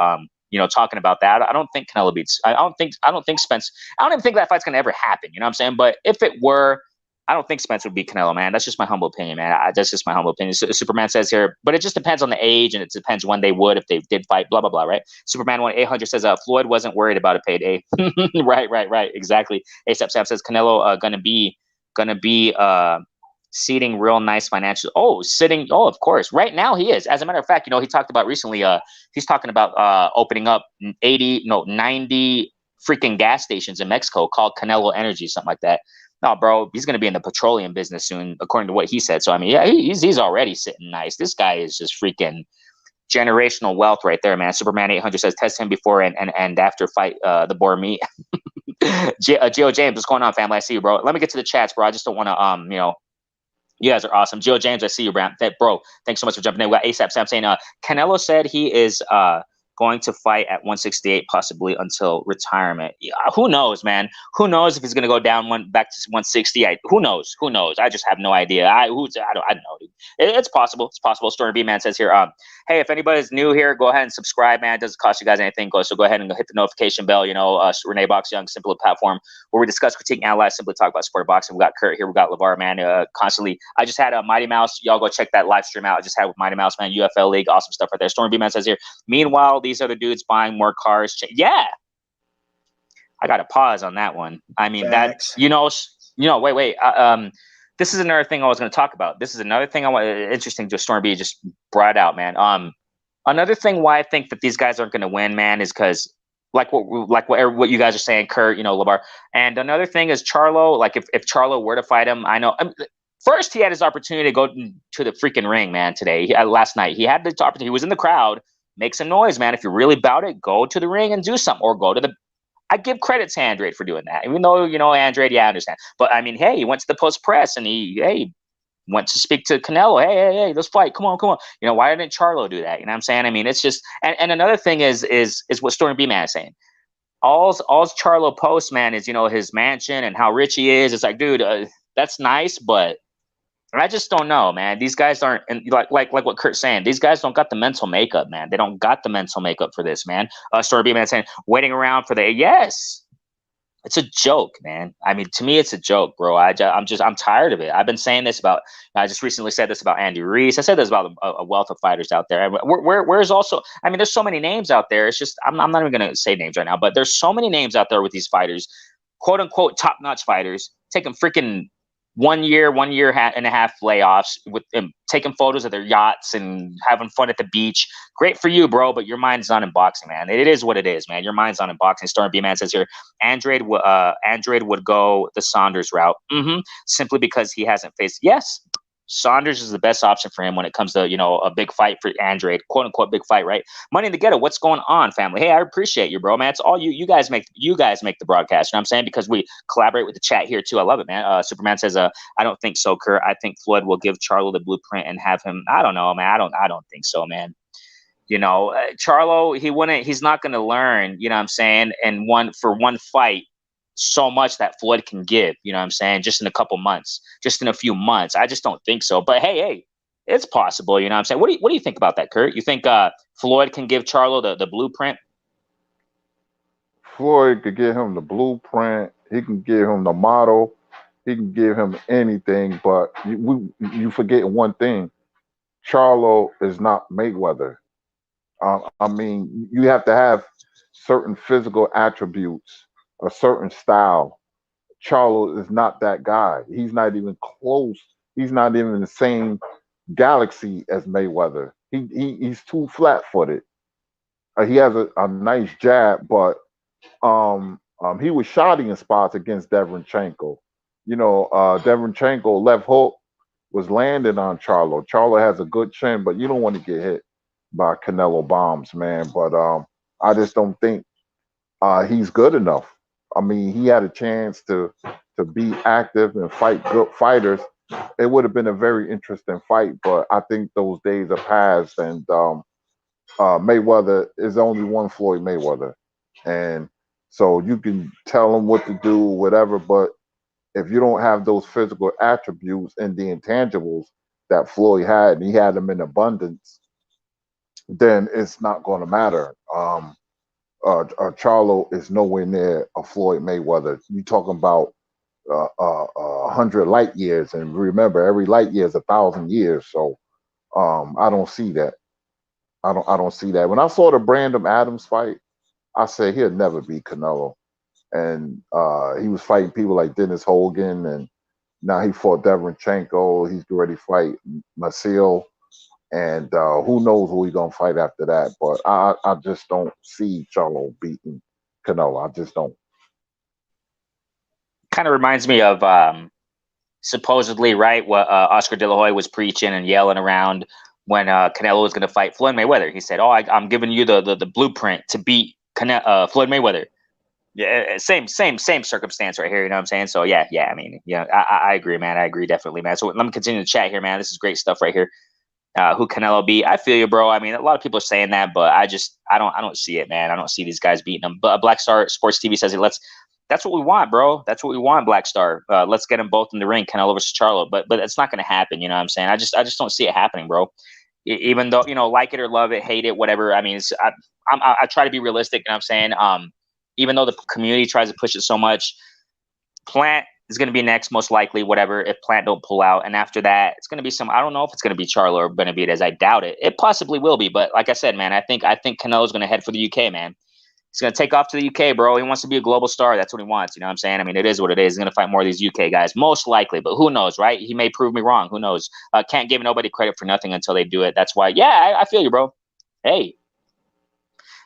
talking about that, I don't think Canelo beats. I don't think Spence. I don't even think that fight's gonna ever happen. You know what I'm saying? But if it were, I don't think Spence would beat Canelo, man. That's just my humble opinion, man. That's just my humble opinion. Superman says here, but it just depends on the age, and it depends when they would, if they did fight, blah, blah, blah, right? Superman 800 says, Floyd wasn't worried about a payday. Right. Exactly. ASAP Sam says, Canelo gonna be seating real nice financial. Of course. Right now he is. As a matter of fact, he talked about recently, he's talking about opening up 90 freaking gas stations in Mexico called Canelo Energy, something like that. No, bro, he's going to be in the petroleum business soon, according to what he said. So, I mean, yeah, he's already sitting nice. This guy is just freaking generational wealth right there, man. Superman 800 says, test him before and after fight the boar meat. Gio James, what's going on, family? I see you, bro. Let me get to the chats, bro. I just don't want to, You guys are awesome. Joe James, I see you, bro. Thanks so much for jumping in. We got ASAP Sam saying, Canelo said he is going to fight at 168, possibly until retirement. Yeah, who knows, man? Who knows if he's going to go down back to 160? Who knows? Who knows? I just have no idea. I don't know. It's possible. It's possible. Story B man says here, hey, if anybody's new here, go ahead and subscribe, man. It doesn't cost you guys anything. So go ahead and hit the notification bell. Renee Box Young, simple platform where we discuss, critique, analyze, simply talk about sport of boxing. We got Kurt here. We got Lavar, man. Constantly. I just had a Mighty Mouse. Y'all go check that live stream out. I just had with Mighty Mouse, man. UFL League, awesome stuff right there. Storm B man says here. Meanwhile, these other dudes buying more cars. Yeah, I got to pause on that one. I mean, Facts. wait. This is another thing I was going to talk about. This is another thing I want. Interesting. Just Storm B just brought out, man. Another thing why I think that these guys aren't going to win, man, is because like what you guys are saying, Kurt, Lavar. And another thing is Charlo. Like if Charlo were to fight him, I know. First, he had his opportunity to go to the freaking ring, man. Last night, he had the opportunity. He was in the crowd. Make some noise, man. If you're really about it, go to the ring and do something, or go to the. I give credit to Andrade for doing that, even though Andrade, yeah, I understand. But I mean, hey, he went to the post press and he went to speak to Canelo. Hey, let's fight. Come on. Why didn't Charlo do that? You know what I'm saying? I mean, it's just. And another thing is what Storm B man is saying. All's Charlo posts, man, is his mansion and how rich he is. It's like, dude, that's nice, but. I just don't know, man. These guys aren't, and like what Kurt's saying. These guys don't got the mental makeup, man. They don't got the mental makeup for this, man. Story B man saying waiting around for yes, it's a joke, man. I mean, to me, it's a joke, bro. I'm tired of it. I've been saying this about. I just recently said this about Andy Ruiz. I said this about a wealth of fighters out there. Where's also? I mean, there's so many names out there. It's just I'm not even gonna say names right now, but there's so many names out there with these fighters, quote unquote top notch fighters, taking freaking. 1 year and a half layoffs with taking photos of their yachts and having fun at the beach. Great for you, bro, but your mind's not in boxing, man. It is what it is, man. Your mind's not in boxing. Storm B man says here, Andrade would go the Saunders route, simply because he hasn't faced. Yes, Saunders is the best option for him when it comes to a big fight for Andrade, quote unquote big fight, right? Money in the Ghetto, what's going on, family? Hey, I appreciate you, bro, man. It's all you guys make the broadcast. You know what I'm saying? Because we collaborate with the chat here too. I love it, man. Superman says, I don't think so, Kurt. I think Floyd will give Charlo the blueprint and have him. I don't know, man. I don't think so, man. Charlo, he's not going to learn. You know what I'm saying? And one fight. So much that Floyd can give, you know what I'm saying, just in a couple months, just in a few months. I just don't think so. But hey, it's possible, you know what I'm saying? What do you think about that, Kurt? You think Floyd can give Charlo the blueprint? Floyd could give him the blueprint. He can give him the model. He can give him anything. But you forget one thing. Charlo is not Mayweather. I mean, you have to have certain physical attributes, a certain style. Charlo is not that guy. He's not even close. He's not even in the same galaxy as Mayweather. He's too flat-footed. He has a nice jab, but he was shoddy in spots against Deverenchenko. Deverenchenko left hook was landing on Charlo. Charlo has a good chin, but you don't want to get hit by Canelo bombs, man. But I just don't think he's good enough. I mean, he had a chance to be active and fight good fighters. It would have been a very interesting fight, but I think those days are past. And Mayweather is only one Floyd Mayweather, and so you can tell him what to do, whatever. But if you don't have those physical attributes and the intangibles that Floyd had, and he had them in abundance, then it's not going to matter. Charlo is nowhere near a Floyd Mayweather. You're talking about 100 light years, and remember, every light year is 1,000 years. So I don't see that. I don't see that. When I saw the Brandon Adams fight, I said he'll never beat Canelo. And he was fighting people like Dennis Hogan, and now he fought Deverenchenko. He's ready to fight Masil. And who knows who he's going to fight after that. But I just don't see Charlo beating Canelo. I just don't. Kind of reminds me of supposedly, right, what Oscar De La Hoya was preaching and yelling around when Canelo was going to fight Floyd Mayweather. He said, I'm giving you the blueprint to beat Floyd Mayweather. Yeah, same circumstance right here. You know what I'm saying? So yeah. I mean, yeah, I agree, man. I agree definitely, man. So let me continue to chat here, man. This is great stuff right here. Who Canelo beat? I feel you, bro. I mean, a lot of people are saying that, but I don't see it, man. I don't see these guys beating them. But Black Star Sports TV says that's what we want, bro. That's what we want, Black Star. Let's get them both in the ring, Canelo versus Charlo. But it's not going to happen. You know what I'm saying? I just don't see it happening, bro. Even though, like it or love it, hate it, whatever. I mean, I try to be realistic. You know what I'm saying? Even though the community tries to push it so much, Plant is going to be next, most likely, whatever, if Plant don't pull out. And after that, it's going to be I don't know if it's going to be Charlo or Benavidez. I doubt it. It possibly will be. But like I said, man, I think Canelo's going to head for the UK, man. He's going to take off to the UK, bro. He wants to be a global star. That's what he wants. You know what I'm saying? I mean, it is what it is. He's going to fight more of these UK guys, most likely. But who knows, right? He may prove me wrong. Who knows? Can't give nobody credit for nothing until they do it. That's why, yeah, I feel you, bro. Hey,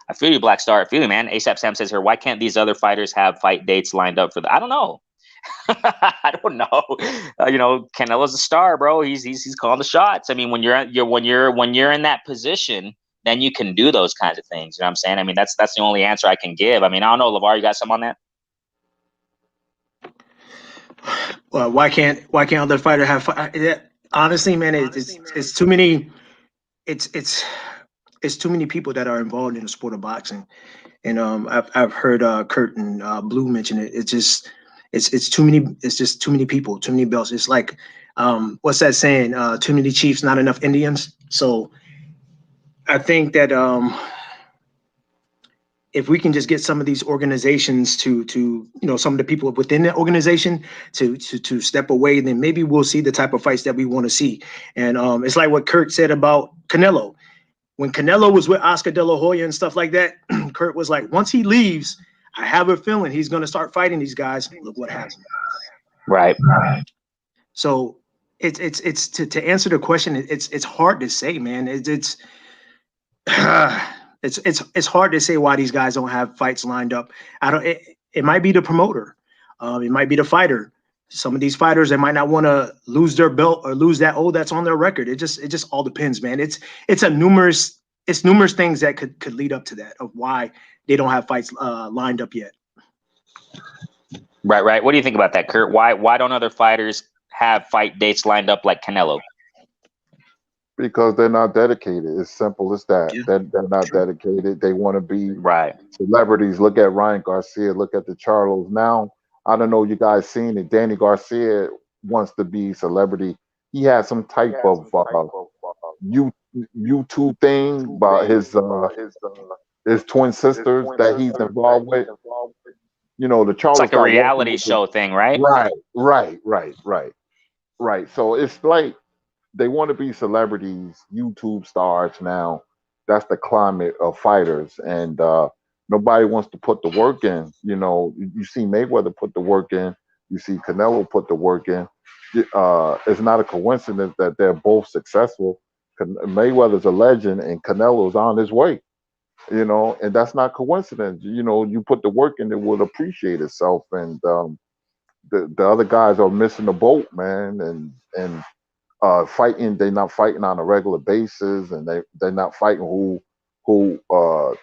I feel you, Black Star. I feel you, man. ASAP Sam says here, why can't these other fighters have fight dates lined up for the? I don't know. I don't know. Canelo's a star, bro. He's calling the shots. I mean, when you're in that position, then you can do those kinds of things. You know what I'm saying? I mean, that's the only answer I can give. I mean, I don't know, Lavar, you got something on that? Well, why can't other fighter have? Honestly, man, it's too many. It's too many people that are involved in the sport of boxing, and I've heard Kurt and Blue mention it. It's too many. It's just too many people, too many belts. It's like what's that saying? Too many chiefs, not enough Indians. So I think that if we can just get some of these organizations to some of the people within the organization to step away, then maybe we'll see the type of fights that we want to see. And it's like what Kurt said about Canelo. When Canelo was with Oscar De La Hoya and stuff like that, Kurt was like, once he leaves, I have a feeling he's going to start fighting these guys. Look what happened. Right. So it's to answer the question. It's hard to say, man. It's hard to say why these guys don't have fights lined up. It might be the promoter. It might be the fighter. Some of these fighters, they might not want to lose their belt or lose that that's on their record. It just all depends, man. It's numerous things that could lead up to that, of why they don't have fights lined up yet. Right. What do you think about that, Kurt? Why don't other fighters have fight dates lined up like Canelo? Because they're not dedicated. It's simple as that. Yeah. They're not dedicated. They want to be right celebrities. Look at Ryan Garcia. Look at the Charlos. Now, I don't know you guys seen it. Danny Garcia wants to be celebrity. He has some type of YouTube thing about his twin sisters that he's involved with. The Charlos. It's like a reality show thing, right? Right. So it's like they want to be celebrities, YouTube stars now. That's the climate of fighters, and nobody wants to put the work in. You see Mayweather put the work in. You see Canelo put the work in. It's not a coincidence that they're both successful. Mayweather's a legend, and Canelo's on his way. And that's not coincidence. You put the work in, it will appreciate itself. And the other guys are missing the boat, man, and fighting. They're not fighting on a regular basis, and they're not fighting who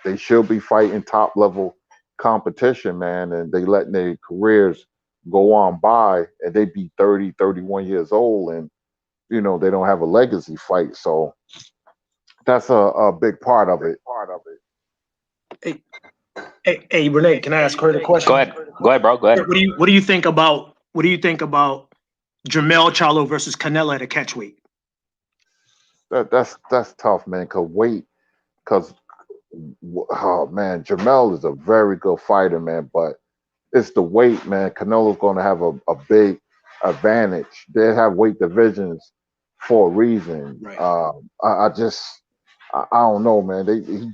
they should be fighting top level competition, man. And they letting their careers go on by, and they be 30, 31 years old, and they don't have a legacy fight. So that's a big part of it. Hey, Renee, can I ask her the question? Go ahead, bro. Go ahead. What do you think about Jermell Charlo versus Canelo at a catchweight? That's tough, man. Because oh man, Jermell is a very good fighter, man. But it's the weight, man. Canelo's going to have a big advantage. They have weight divisions for a reason. Right. I don't know, man. He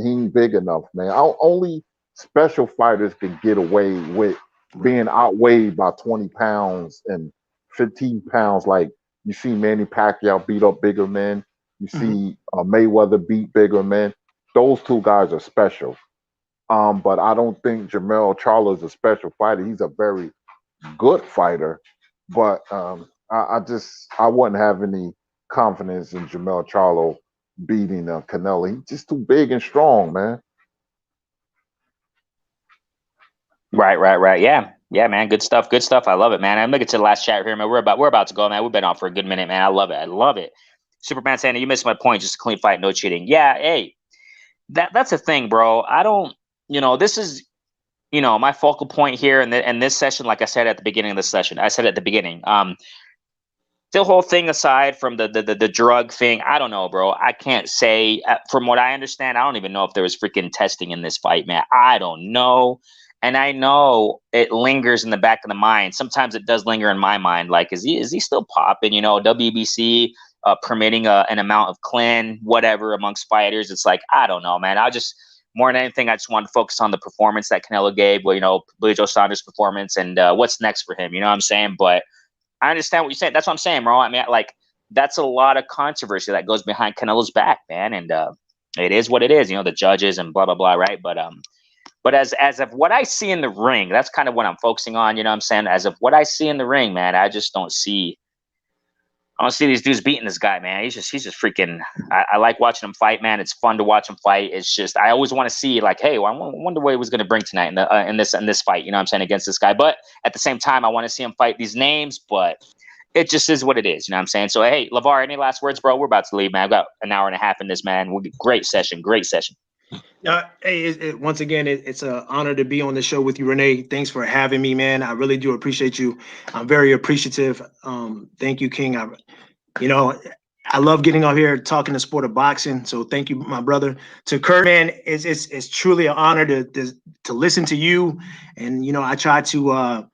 ain't big enough, man. Only special fighters can get away with being outweighed by 20 pounds and 15 pounds. Like you see Manny Pacquiao beat up bigger men. You see Mayweather beat bigger men. Those two guys are special. But I don't think Jermell Charlo is a special fighter. He's a very good fighter. But I wouldn't have any confidence in Jermell Charlo beating Canelo. He's just too big and strong, man. Right. Yeah, man. Good stuff. Good stuff. I love it, man. I'm looking to the last chat here, man. We're about to go, man. We've been on for a good minute, man. I love it. Superman saying you missed my point. Just a clean fight, no cheating. Yeah, hey, that's a thing, bro. I don't. This is my focal point here in this session. Like I said at the beginning of the session, I said at the beginning. The whole thing aside from the drug thing, I don't know, bro. I can't say. From what I understand, I don't even know if there was freaking testing in this fight, man. I don't know. And I know it lingers in the back of the mind. Sometimes it does linger in my mind. Like, is he still popping? WBC permitting an amount of clean, whatever, amongst fighters. It's like, I don't know, man. More than anything, I just want to focus on the performance that Canelo gave. Well, Billy Joe Saunders' performance and what's next for him. You know what I'm saying? But I understand what you're saying. That's what I'm saying, bro. I mean, like, that's a lot of controversy that goes behind Canelo's back, man. And it is what it is, the judges and blah, blah, blah, right? But as of what I see in the ring, that's kind of what I'm focusing on, you know what I'm saying? As of what I see in the ring, man, I don't see these dudes beating this guy, man. He's just freaking. I like watching him fight, man. It's fun to watch him fight. It's just I always want to see like, hey, well, I wonder what he was going to bring tonight in this fight. You know what I'm saying, against this guy. But at the same time, I want to see him fight these names. But it just is what it is. You know what I'm saying? So hey, Lavar, any last words, bro? We're about to leave, man. I've got an hour and a half in this, man. Great session. Great session. Hey, once again, it's an honor to be on the show with you, Renee. Thanks for having me, man. I really do appreciate you. I'm very appreciative. Thank you, King. I love getting out here talking the sport of boxing. So thank you, my brother. To Kurt, man, it's truly an honor to listen to you. And I try to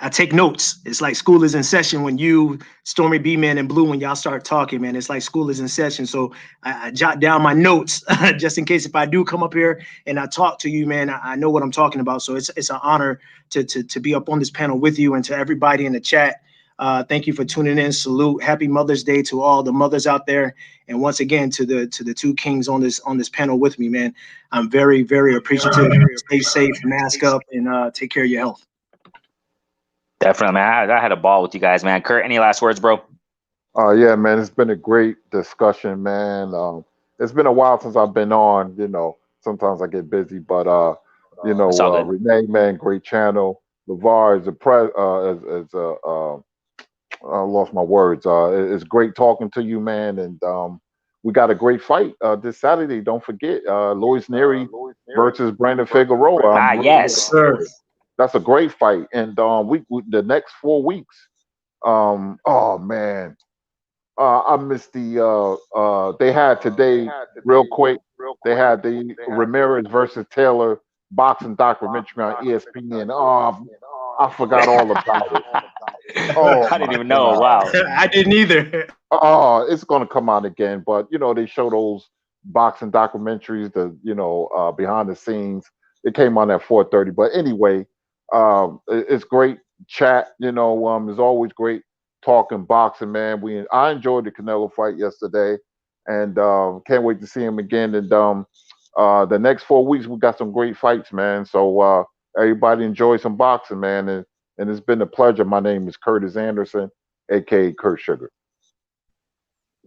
I take notes. It's like school is in session when you, Stormy B Man and Blue, when y'all start talking, man. It's like school is in session. So I jot down my notes just in case if I do come up here and I talk to you, man, I know what I'm talking about. So it's an honor to be up on this panel with you, and to everybody in the chat. Thank you for tuning in. Salute. Happy Mother's Day to all the mothers out there. And once again, to the two kings on this panel with me, man. I'm very, very appreciative. Stay safe, mask up, and take care of your health. Definitely, man. I had a ball with you guys, man. Kurt, any last words, bro? Yeah, man, it's been a great discussion, man. It's been a while since I've been on. Sometimes I get busy, but It's all good. Renee, man, great channel. Lavar is I lost my words. It's great talking to you, man, and we got a great fight this Saturday. Don't forget, Luis Nery versus Brandon Figueroa. Yes. That's a great fight, and the next 4 weeks. Oh man, I missed they had today real quick. They had the Ramirez versus Taylor boxing documentary on ESPN. Oh, I forgot all about it. Oh, I didn't even know. Wow. I didn't either. Oh, it's gonna come out again, but they show those boxing documentaries, behind the scenes. It came on at 4:30. But anyway, it's great chat. It's always great talking boxing, man. I enjoyed the Canelo fight yesterday, and can't wait to see him again. And the next 4 weeks we got some great fights, man. So everybody enjoy some boxing, man. And it's been a pleasure. My name is Kurtis Anderson, aka Kurt Sugar.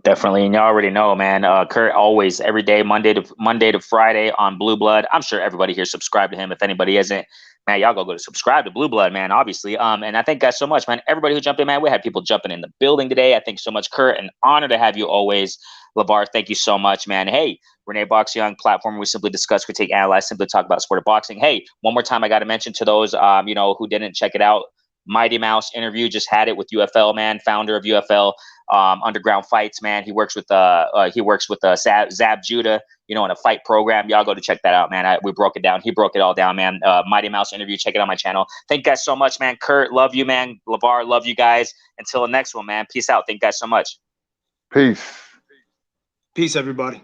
Definitely, and you already know, man. Kurt always every day, Monday to Friday on Blue Blood. I'm sure everybody here subscribed to him. If anybody isn't, man, y'all go to subscribe to Blue Blood, man. Obviously, and I thank guys so much, man. Everybody who jumped in, man. We had people jumping in the building today. I thank so much, Kurt. An honor to have you always, Lavar. Thank you so much, man. Hey, Renee Box Young platform. We simply discuss, critique, analyze, simply talk about sport of boxing. Hey, one more time, I got to mention to those, who didn't check it out. Mighty Mouse interview, just had it with UFL, man, founder of UFL, Underground Fights, man. He works with Zab Judah, in a fight program. Y'all go to check that out, man. We broke it down. He broke it all down, man. Mighty Mouse interview. Check it out on my channel. Thank you guys so much, man. Kurt, love you, man. Lavar, love you guys. Until the next one, man. Peace out. Thank you guys so much. Peace. Peace, everybody.